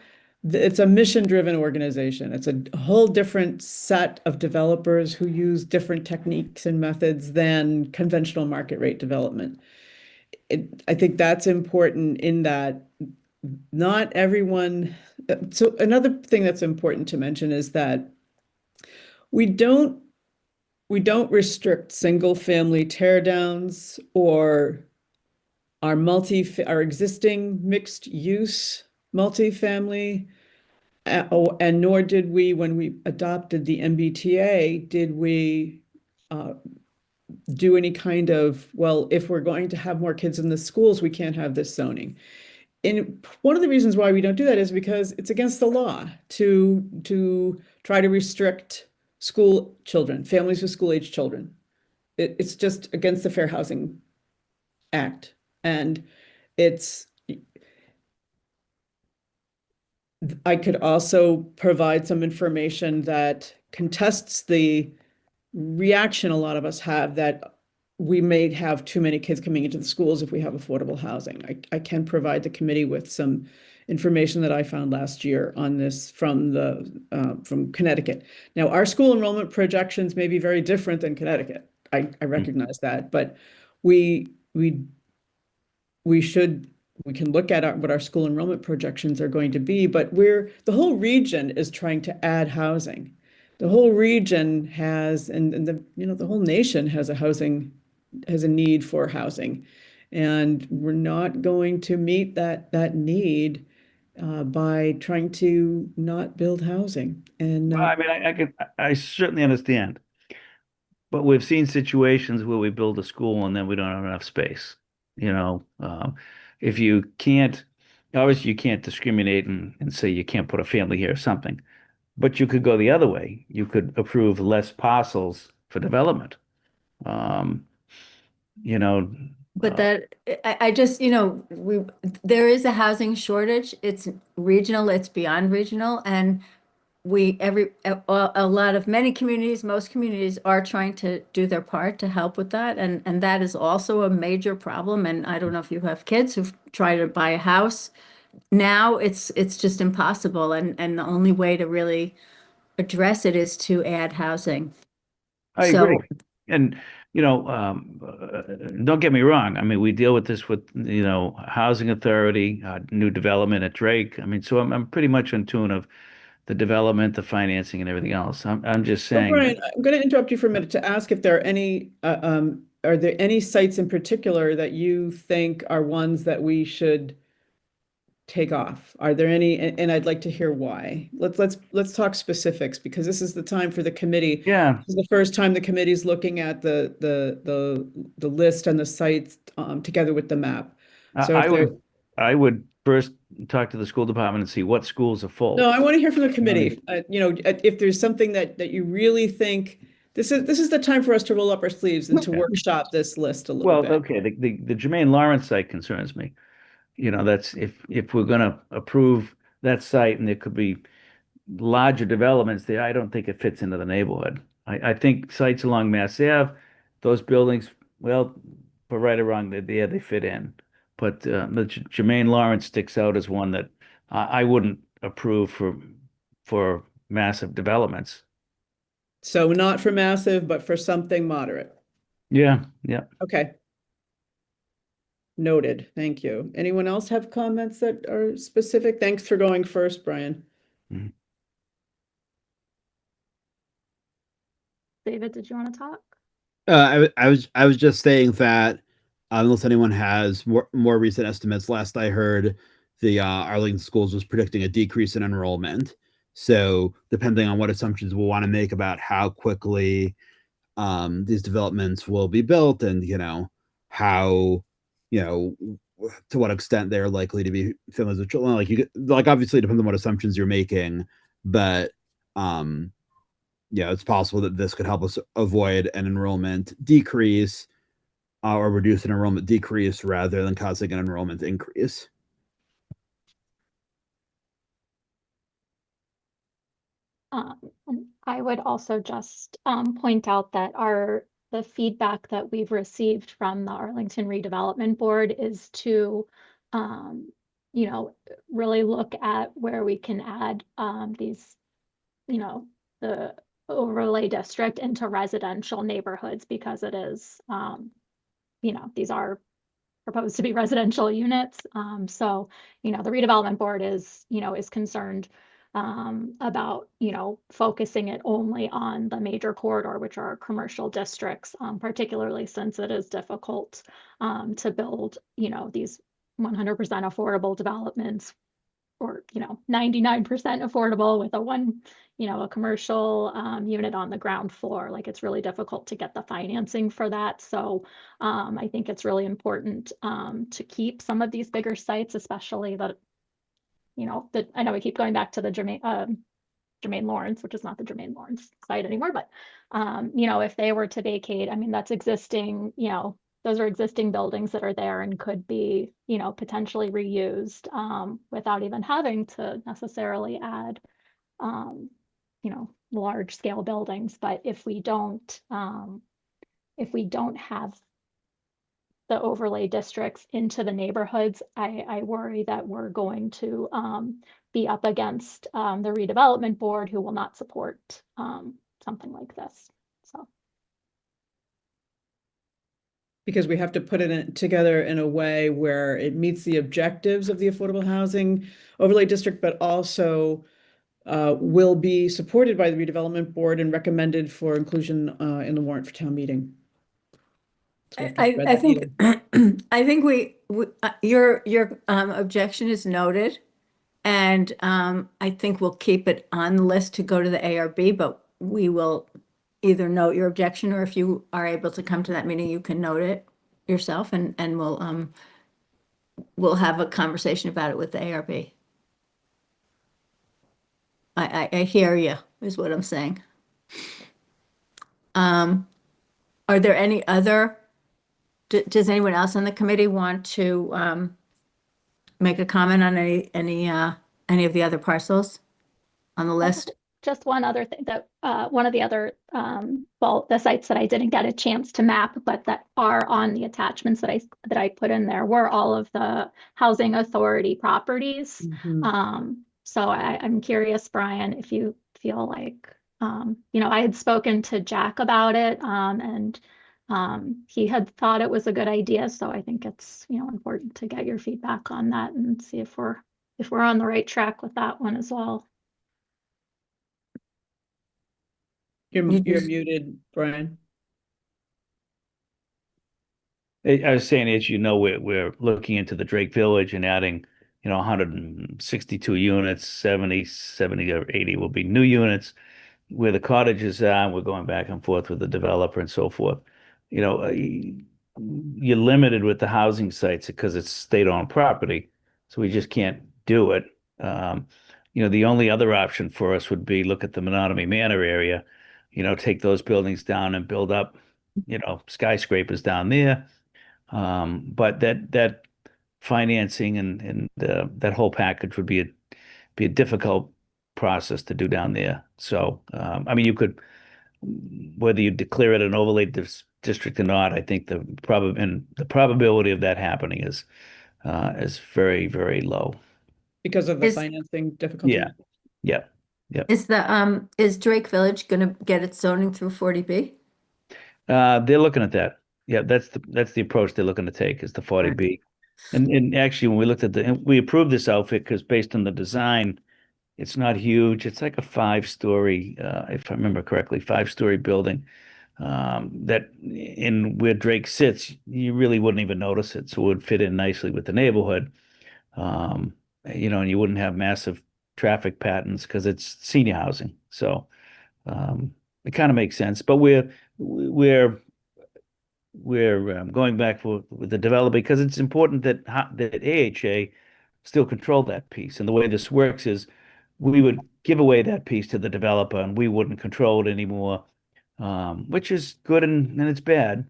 it's a mission-driven organization. It's a whole different set of developers who use different techniques and methods than conventional market rate development. I think that's important in that not everyone. So another thing that's important to mention is that we don't restrict single family tear downs or our existing mixed use multifamily. And nor did we, when we adopted the MBTA, did we do any kind of, well, if we're going to have more kids in the schools, we can't have this zoning. And one of the reasons why we don't do that is because it's against the law to try to restrict school children, families with school age children. It's just against the Fair Housing Act. And I could also provide some information that contests the reaction a lot of us have that we may have too many kids coming into the schools if we have affordable housing. I can provide the committee with some information that I found last year on this from from Connecticut. Now, our school enrollment projections may be very different than Connecticut. I recognize that, but we can look at what our school enrollment projections are going to be, but the whole region is trying to add housing. The whole region has, and the whole nation has a need for housing. And we're not going to meet that need by trying to not build housing. And Well, I mean, I certainly understand, but we've seen situations where we build a school and then we don't have enough space. You know, if you can't, obviously you can't discriminate and say you can't put a family here or something, but you could go the other way. You could approve less parcels for development. Um, you know, But uh, that, I just, there is a housing shortage. It's regional, it's beyond regional, and many communities, most communities are trying to do their part to help with that. And that is also a major problem. And I don't know if you have kids who try to buy a house. Now it's just impossible. And the only way to really address it is to add housing. I So, agree. And, don't get me wrong. I mean, we deal with this with, Housing Authority, new development at Drake. I mean, so I'm pretty much in tune of the development, the financing and everything else. I'm just so saying Brian, that, I'm going to interrupt you for a minute to ask if there are there any sites in particular that you think are ones that we should take off? Are there any, and I'd like to hear why. Let's talk specifics, because this is the time for the committee. yeah, This is the first time the committee's looking at the list and the sites together with the map. So I if I there, I would first talk to the school department and see what schools are no, full. I want to hear from the You know what I mean? committee. If there's something that you really think, this is the time for us to roll up our sleeves and to Yeah. workshop this list a little Well, bit. okay, the Jermaine Lawrence site concerns me. That's if we're gonna approve that site and there could be larger developments there, I don't think it fits into the neighborhood. I think sites along Mass Ave, those buildings, well, for right or wrong, they fit in. But the Jermaine Lawrence sticks out as one that I wouldn't approve for massive developments. So not for massive, but for something moderate. Yeah, yeah. Okay. Noted. Thank you. Anyone else have comments that are specific? Thanks for going first, Brian. Mhm. David, did you want to talk? I was just saying that unless anyone has more recent estimates, last I heard, the Arlington Schools was predicting a decrease in enrollment. So depending on what assumptions we'll want to make about how quickly these developments will be built, and how to what extent they're likely to be families with children, like obviously it depends on what assumptions you're making, but it's possible that this could help us avoid an enrollment decrease, or reduce an enrollment decrease rather than causing an enrollment increase. I would also just point out that the feedback that we've received from the Arlington Redevelopment Board is to, really look at where we can add these, the overlay district into residential neighborhoods, because it is, these are proposed to be residential units. So, the redevelopment board is concerned about, focusing it only on the major corridor, which are commercial districts, particularly since it is difficult to build, these 100% affordable developments, or 99% affordable with a commercial unit on the ground floor. Like, it's really difficult to get the financing for that. So I think it's really important to keep some of these bigger sites, especially that I know we keep going back to the Jermaine Lawrence, which is not the Jermaine Lawrence site anymore, but if they were to vacate, I mean, that's existing, those are existing buildings that are there and could be, potentially reused without even having to necessarily add, large scale buildings. But if we don't have the overlay districts into the neighborhoods, I worry that we're going to be up against the redevelopment board, who will not support something like this. So Because we have to put it together in a way where it meets the objectives of the affordable housing overlay district, but also will be supported by the redevelopment board and recommended for inclusion in the warrant for town meeting. So we have to I, thread I that think, needle. I think your objection is noted. And I think we'll keep it on the list to go to the ARB, but we will either note your objection, or if you are able to come to that meeting, you can note it yourself, and we'll have a conversation about it with the ARB. I hear you, is what I'm saying. Are there any other, does anyone else on the committee want to make a comment on any of the other parcels on the list? just one other thing, that one of the other well, the sites that I didn't get a chance to map, but that are on the attachments that I put in there, were all of the housing authority properties. So I'm curious, Brian, if you feel like I had spoken to Jack about it, and he had thought it was a good idea. So I think it's important to get your feedback on that and see if we're on the right track with that one as well. You're muted, Brian. I was saying, as you know, we're looking into the Drake Village and adding, 162 units, 70 or 80 will be new units. Where the cottages are, we're going back and forth with the developer and so forth. You're limited with the housing sites because it's state-owned property, so we just can't do it. The only other option for us would be look at the Menominee Manor area, take those buildings down and build up, skyscrapers down there. But that financing and that whole package would be a difficult process to do down there. So, I mean, you could, whether you declare it an overlay district or not, I think the probability of that happening is very, very low. Because of the Is- financing difficulty? Yeah. Is Drake Village gonna get its zoning through 40B? They're looking at that. Yeah, that's the approach they're looking to take, is the 40B. And actually, when we looked at and we approved this outfit because based on the design, it's not huge. It's like a 5-story, if I remember correctly, 5-story building. That in where Drake sits, you really wouldn't even notice it. So it would fit in nicely with the neighborhood. And you wouldn't have massive traffic patterns because it's senior housing. So it kind of makes sense. But we're going back with the developer because it's important that AHA still control that piece. And the way this works is we would give away that piece to the developer and we wouldn't control it anymore, which is good and it's bad.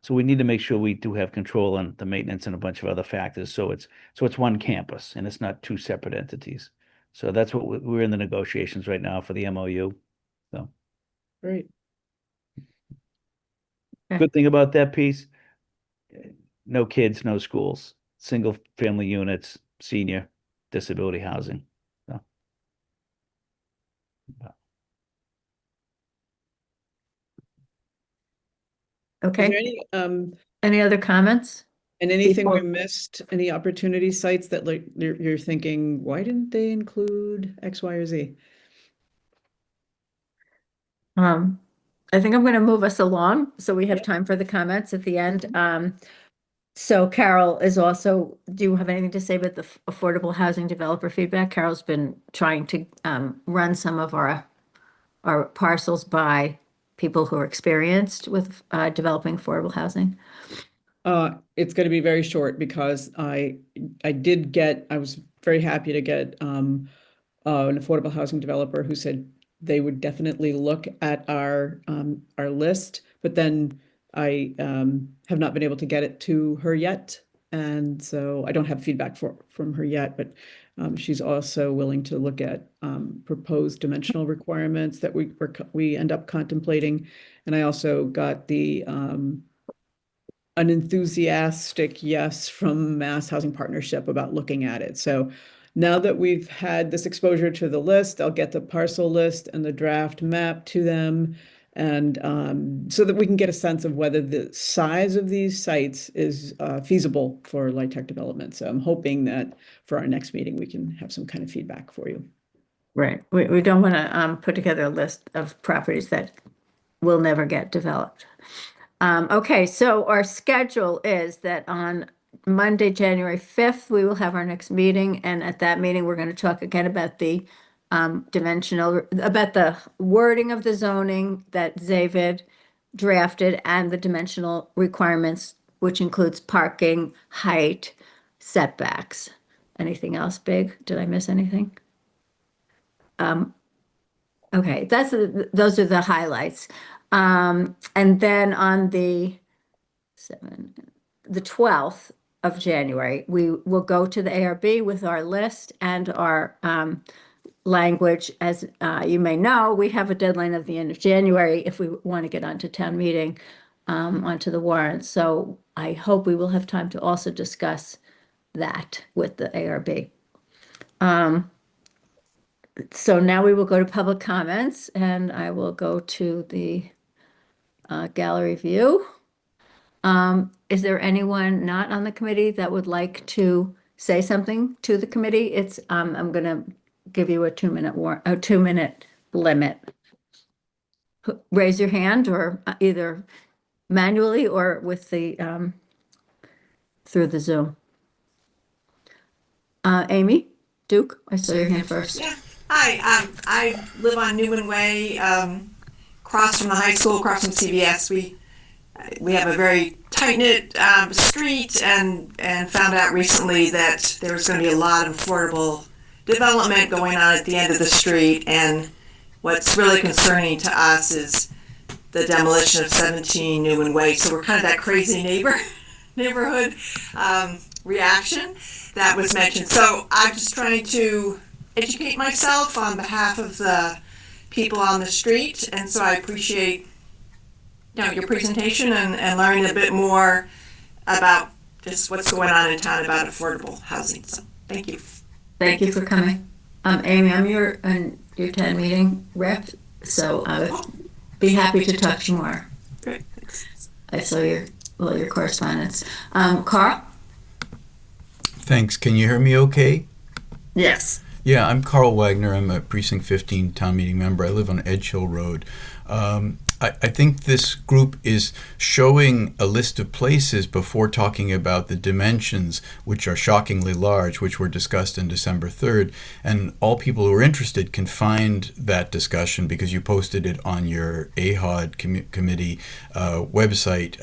So we need to make sure we do have control on the maintenance and a bunch of other factors. So it's one campus and it's not two separate entities. So that's what we're in the negotiations right now for the MOU. So Great. good thing about that piece, no kids, no schools, single family units, senior, disability housing. So. Is there Okay, any, any other comments? and anything we Before- missed, any opportunity sites that like you're thinking, why didn't they include X, Y, or Z? I think I'm gonna move us along, so we have Yep. time for the comments at the end. So Carol is also, do you have anything to say about the affordable housing developer feedback? Carol's been trying to run some of our parcels by people who are experienced with developing affordable housing. It's going to be very short because I was very happy to get an affordable housing developer who said they would definitely look at our list, but then I have not been able to get it to her yet, and so I don't have feedback from her yet. But she's also willing to look at proposed dimensional requirements that we end up contemplating, and I also got the an enthusiastic yes from Mass Housing Partnership about looking at it. So now that we've had this exposure to the list, I'll get the parcel list and the draft map to them. And so that we can get a sense of whether the size of these sites is feasible for light tech development. So I'm hoping that for our next meeting, we can have some kind of feedback for you. Right. We don't want to put together a list of properties that will never get developed. Okay, so our schedule is that on Monday, January 5th, we will have our next meeting. And at that meeting, we're going to talk again about the about the wording of the zoning that David drafted and the dimensional requirements, which includes parking, height, setbacks. Anything else big? Did I miss anything? Okay, those are the highlights. And then on the 12th of January, we will go to the ARB with our list and our language. As you may know, we have a deadline of the end of January if we want to get onto town meeting, onto the warrant. So I hope we will have time to also discuss that with the ARB. So now we will go to public comments, and I will go to the gallery view. Is there anyone not on the committee that would like to say something to the committee? It's I'm going to give you a 2-minute limit. Raise your hand, or either manually or with the through the Zoom. Amy Duke, I saw your hand first. Yeah. Hi, I live on Newman Way, across from the high school, across from CVS. We have a very tight-knit street, and found out recently that there was going to be a lot of affordable development going on at the end of the street. And what's really concerning to us is the demolition of 17 Newman Way. So we're kind of that crazy neighborhood reaction that was mentioned. So I'm just trying to educate myself on behalf of the people on the street, and so I appreciate your presentation and learning a bit more about just what's going on in town about affordable housing. So thank you. Thank you for coming. Amy, I'm your town meeting rep, so I would be happy to talk to you more. Great, thanks. I saw your correspondence. Carl? Thanks. Can you hear me okay? Yes. Yeah, I'm Carl Wagner. I'm a Precinct 15 town meeting member. I live on Edge Hill Road. I think this group is showing a list of places before talking about the dimensions, which are shockingly large, which were discussed in December 3rd. And all people who are interested can find that discussion because you posted it on your AHOD committee website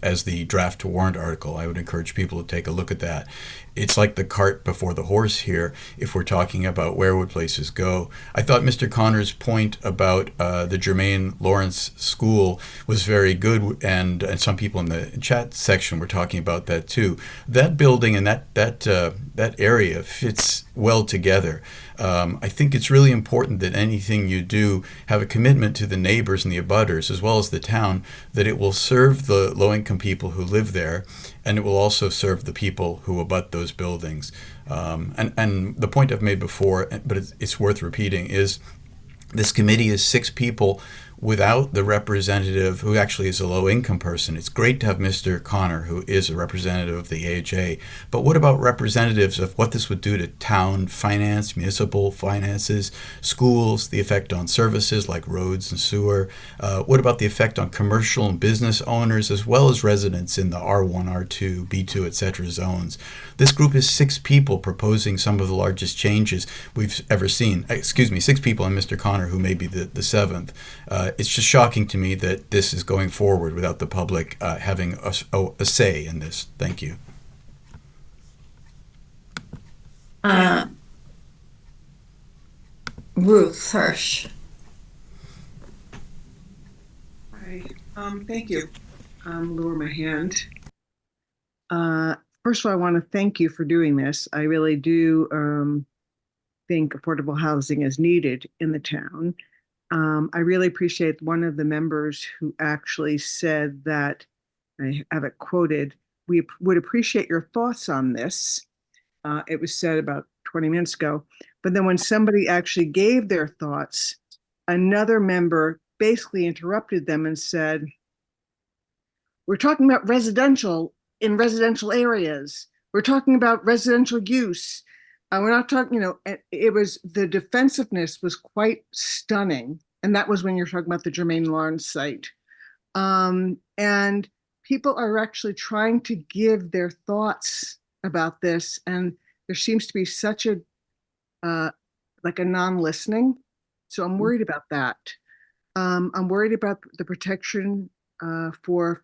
as the draft to warrant article. I would encourage people to take a look at that. It's like the cart before the horse here if we're talking about where would places go. I thought Mr. Connor's point about the Jermaine Lawrence School was very good, and some people in the chat section were talking about that too. That building and that area fits well together. I think it's really important that anything you do have a commitment to the neighbors and the abutters as well as the town, that it will serve the low-income people who live there, and it will also serve the people who abut those buildings. And the point I've made before, but it's worth repeating, is this committee is 6 people without the representative who actually is a low-income person. It's great to have Mr. Connor, who is a representative of the AHA, but what about representatives of what this would do to town finance, municipal finances, schools, the effect on services like roads and sewer? What about the effect on commercial and business owners as well as residents in the R1, R2, B2, etc. zones? This group is 6 people proposing some of the largest changes we've ever seen. 6 people and Mr. Connor, who may be the 7th. It's just shocking to me that this is going forward without the public having a say in this. Thank you. Ruth Hirsch. Hi, thank you. Lower my hand. First of all, I want to thank you for doing this. I really do think affordable housing is needed in the town. I really appreciate one of the members who actually said that I have it quoted. We would appreciate your thoughts on this. It was said about 20 minutes ago. But then when somebody actually gave their thoughts, another member basically interrupted them and said, we're talking about residential in residential areas. We're talking about residential use. We're not talking, it was, the defensiveness was quite stunning. And that was when you're talking about the Jermaine Lawrence site. And people are actually trying to give their thoughts about this. And there seems to be such a, like a non-listening. So I'm worried about that. I'm worried about the protection for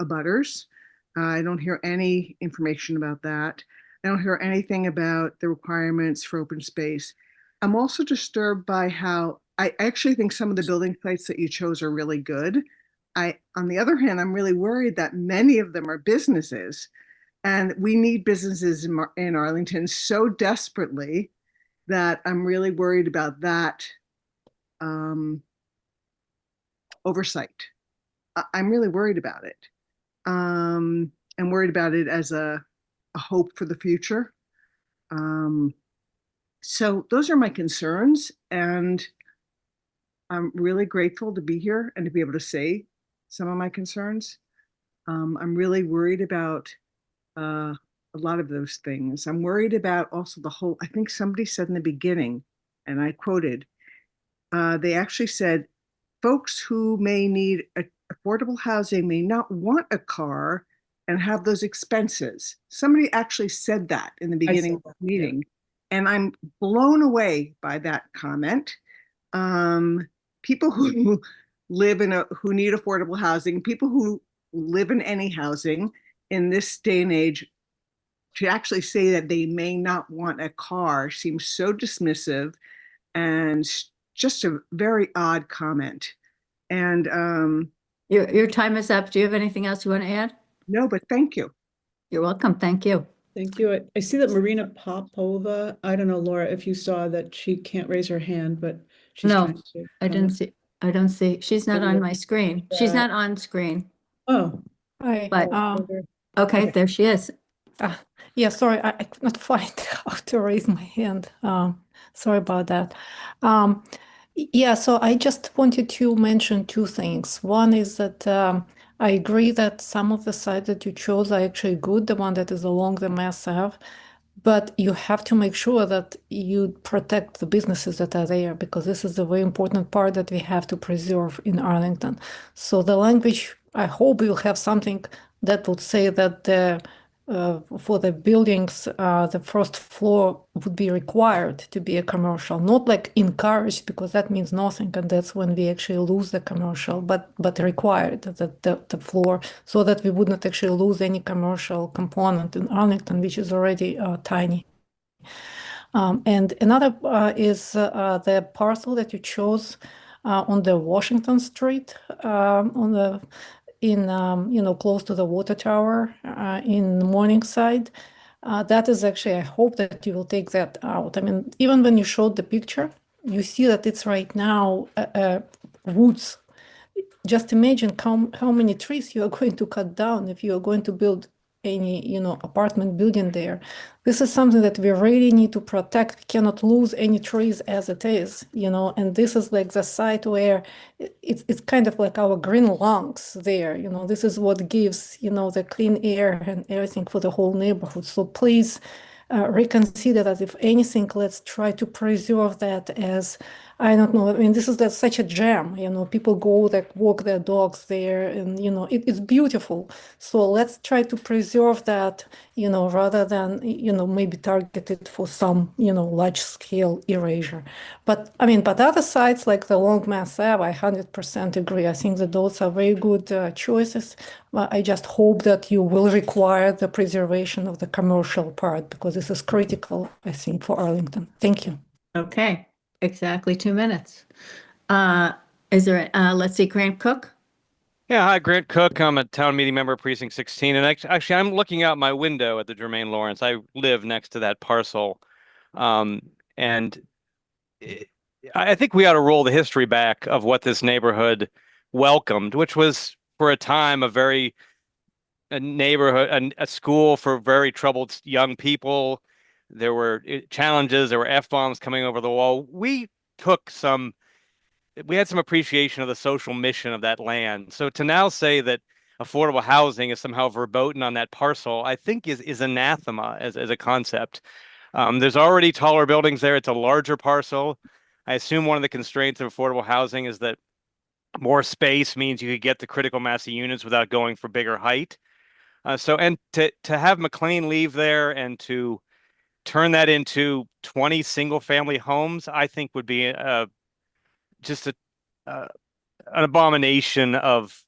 abutters. I don't hear any information about that. I don't hear anything about the requirements for open space. I'm also disturbed by how I actually think some of the building sites that you chose are really good. On the other hand, I'm really worried that many of them are businesses, and we need businesses in Arlington so desperately that I'm really worried about that oversight. I'm really worried about it. I'm worried about it as a hope for the future. So those are my concerns, and I'm really grateful to be here and to be able to say some of my concerns. I'm really worried about a lot of those things. I'm worried about also the whole, I think somebody said in the beginning, and I quoted, they actually said, folks who may need affordable housing may not want a car and have those expenses. Somebody actually said that in the beginning of the meeting. Yeah. And I'm blown away by that comment. People who live who need affordable housing, people who live in any housing in this day and age, to actually say that they may not want a car seems so dismissive and just a very odd comment. And Your time is up. Do you have anything else you want to add? no, but thank you. You're welcome. Thank you. Thank you. I see that Marina Popova, I don't know, Laura, if you saw that she can't raise her hand, but she's No, trying to. I didn't see. I don't see. She's not on my screen. She's not on screen. Oh. Hi. But Okay, okay, there she is. Yeah, sorry, I could not find how to raise my hand. Sorry about that. Yeah, so I just wanted to mention two things. One is that I agree that some of the sites that you chose are actually good, the one that is along the Mass Ave, but you have to make sure that you protect the businesses that are there, because this is a very important part that we have to preserve in Arlington. So the language, I hope you'll have something that would say that for the buildings, the first floor would be required to be a commercial, not like encouraged, because that means nothing, and that's when we actually lose the commercial, but required that the floor, so that we would not actually lose any commercial component in Arlington, which is already tiny. And another is the parcel that you chose on the Washington Street, close to the water tower in Morningside. That is actually, I hope that you will take that out. I mean, even when you showed the picture, you see that it's right now woods. Just imagine how many trees you are going to cut down if you are going to build any, apartment building there. This is something that we really need to protect. We cannot lose any trees as it is, and this is like the site where it's kind of like our green lungs there. This is what gives, the clean air and everything for the whole neighborhood. So please reconsider that. If anything, let's try to preserve that as, I don't know, I mean, this is such a gem, people go walk their dogs there, and, it's beautiful. So let's try to preserve that, rather than, maybe target it for some, large scale erasure. But other sites like the Long Mass Ave, I 100% agree. I think that those are very good choices. I just hope that you will require the preservation of the commercial part, because this is critical, I think, for Arlington. Thank you. Okay, exactly 2 minutes. Is there, let's see, Grant Cook? Yeah, hi, Grant Cook. I'm a town meeting member, precinct 16, and actually, I'm looking out my window at the Jermaine Lawrence. I live next to that parcel, and I think we ought to roll the history back of what this neighborhood welcomed, which was for a time a very a neighborhood, a school for very troubled young people. There were challenges. There were F-bombs coming over the wall. We had some appreciation of the social mission of that land. So to now say that affordable housing is somehow verboten on that parcel, I think is anathema as a concept. There's already taller buildings there. It's a larger parcel. I assume one of the constraints of affordable housing is that more space means you could get the critical mass of units without going for bigger height. And to have McLean leave there and to turn that into 20 single family homes, I think would be just an abomination of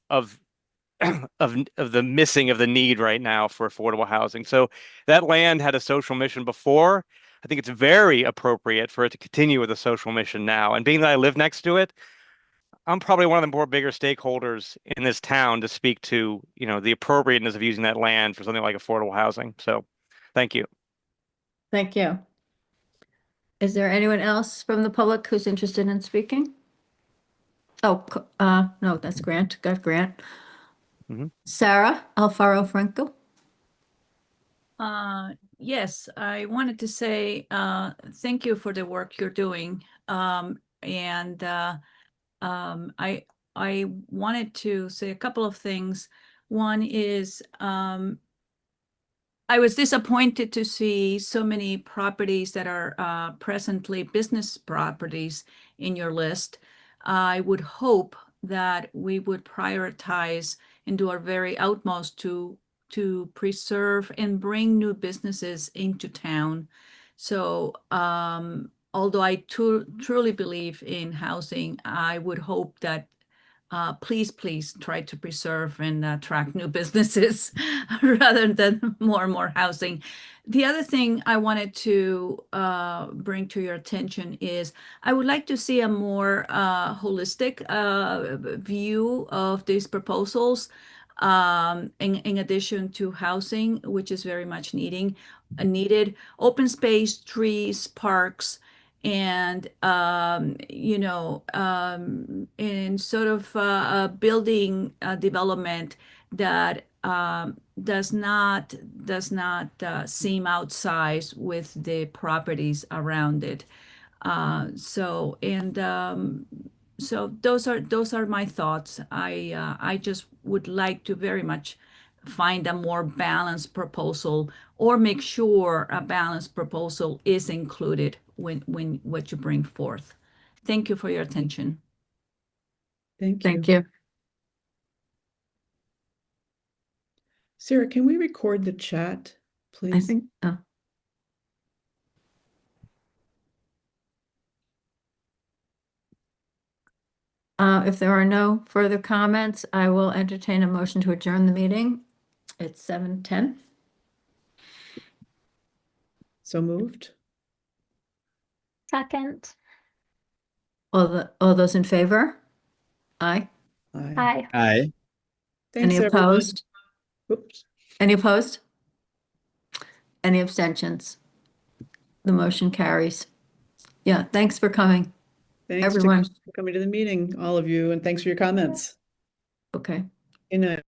the missing of the need right now for affordable housing. So that land had a social mission before. I think it's very appropriate for it to continue with a social mission now. And being that I live next to it, I'm probably one of the more bigger stakeholders in this town to speak to, the appropriateness of using that land for something like affordable housing. So thank you. Thank you. Is there anyone else from the public who's interested in speaking? Oh, no, that's Grant. Got Grant. Mhm. Sarah Alfaro Franco. Yes, I wanted to say thank you for the work you're doing. I wanted to say a couple of things. One is I was disappointed to see so many properties that are presently business properties in your list. I would hope that we would prioritize and do our very utmost to preserve and bring new businesses into town. So although I truly believe in housing, I would hope that please try to preserve and attract new businesses rather than more and more housing. The other thing I wanted to bring to your attention is I would like to see a more holistic view of these proposals in addition to housing, which is very much needed. Open space, trees, parks, and in sort of building development that does not seem outsized with the properties around it. So those are my thoughts. I just would like to very much find a more balanced proposal or make sure a balanced proposal is included when what you bring forth. Thank you for your attention. Thank you. Thank you. Sarah, can we record the chat, please? I think, if there are no further comments, I will entertain a motion to adjourn the meeting. It's 7:10. So moved. Second. All those in favor? Aye. Aye. Aye. Aye. Thanks, Any everyone. opposed? Oops. Any opposed? Any abstentions? The motion carries. Yeah, thanks for coming, Thanks everyone. for coming to the meeting, all of you, and thanks for your comments. Okay. Good night.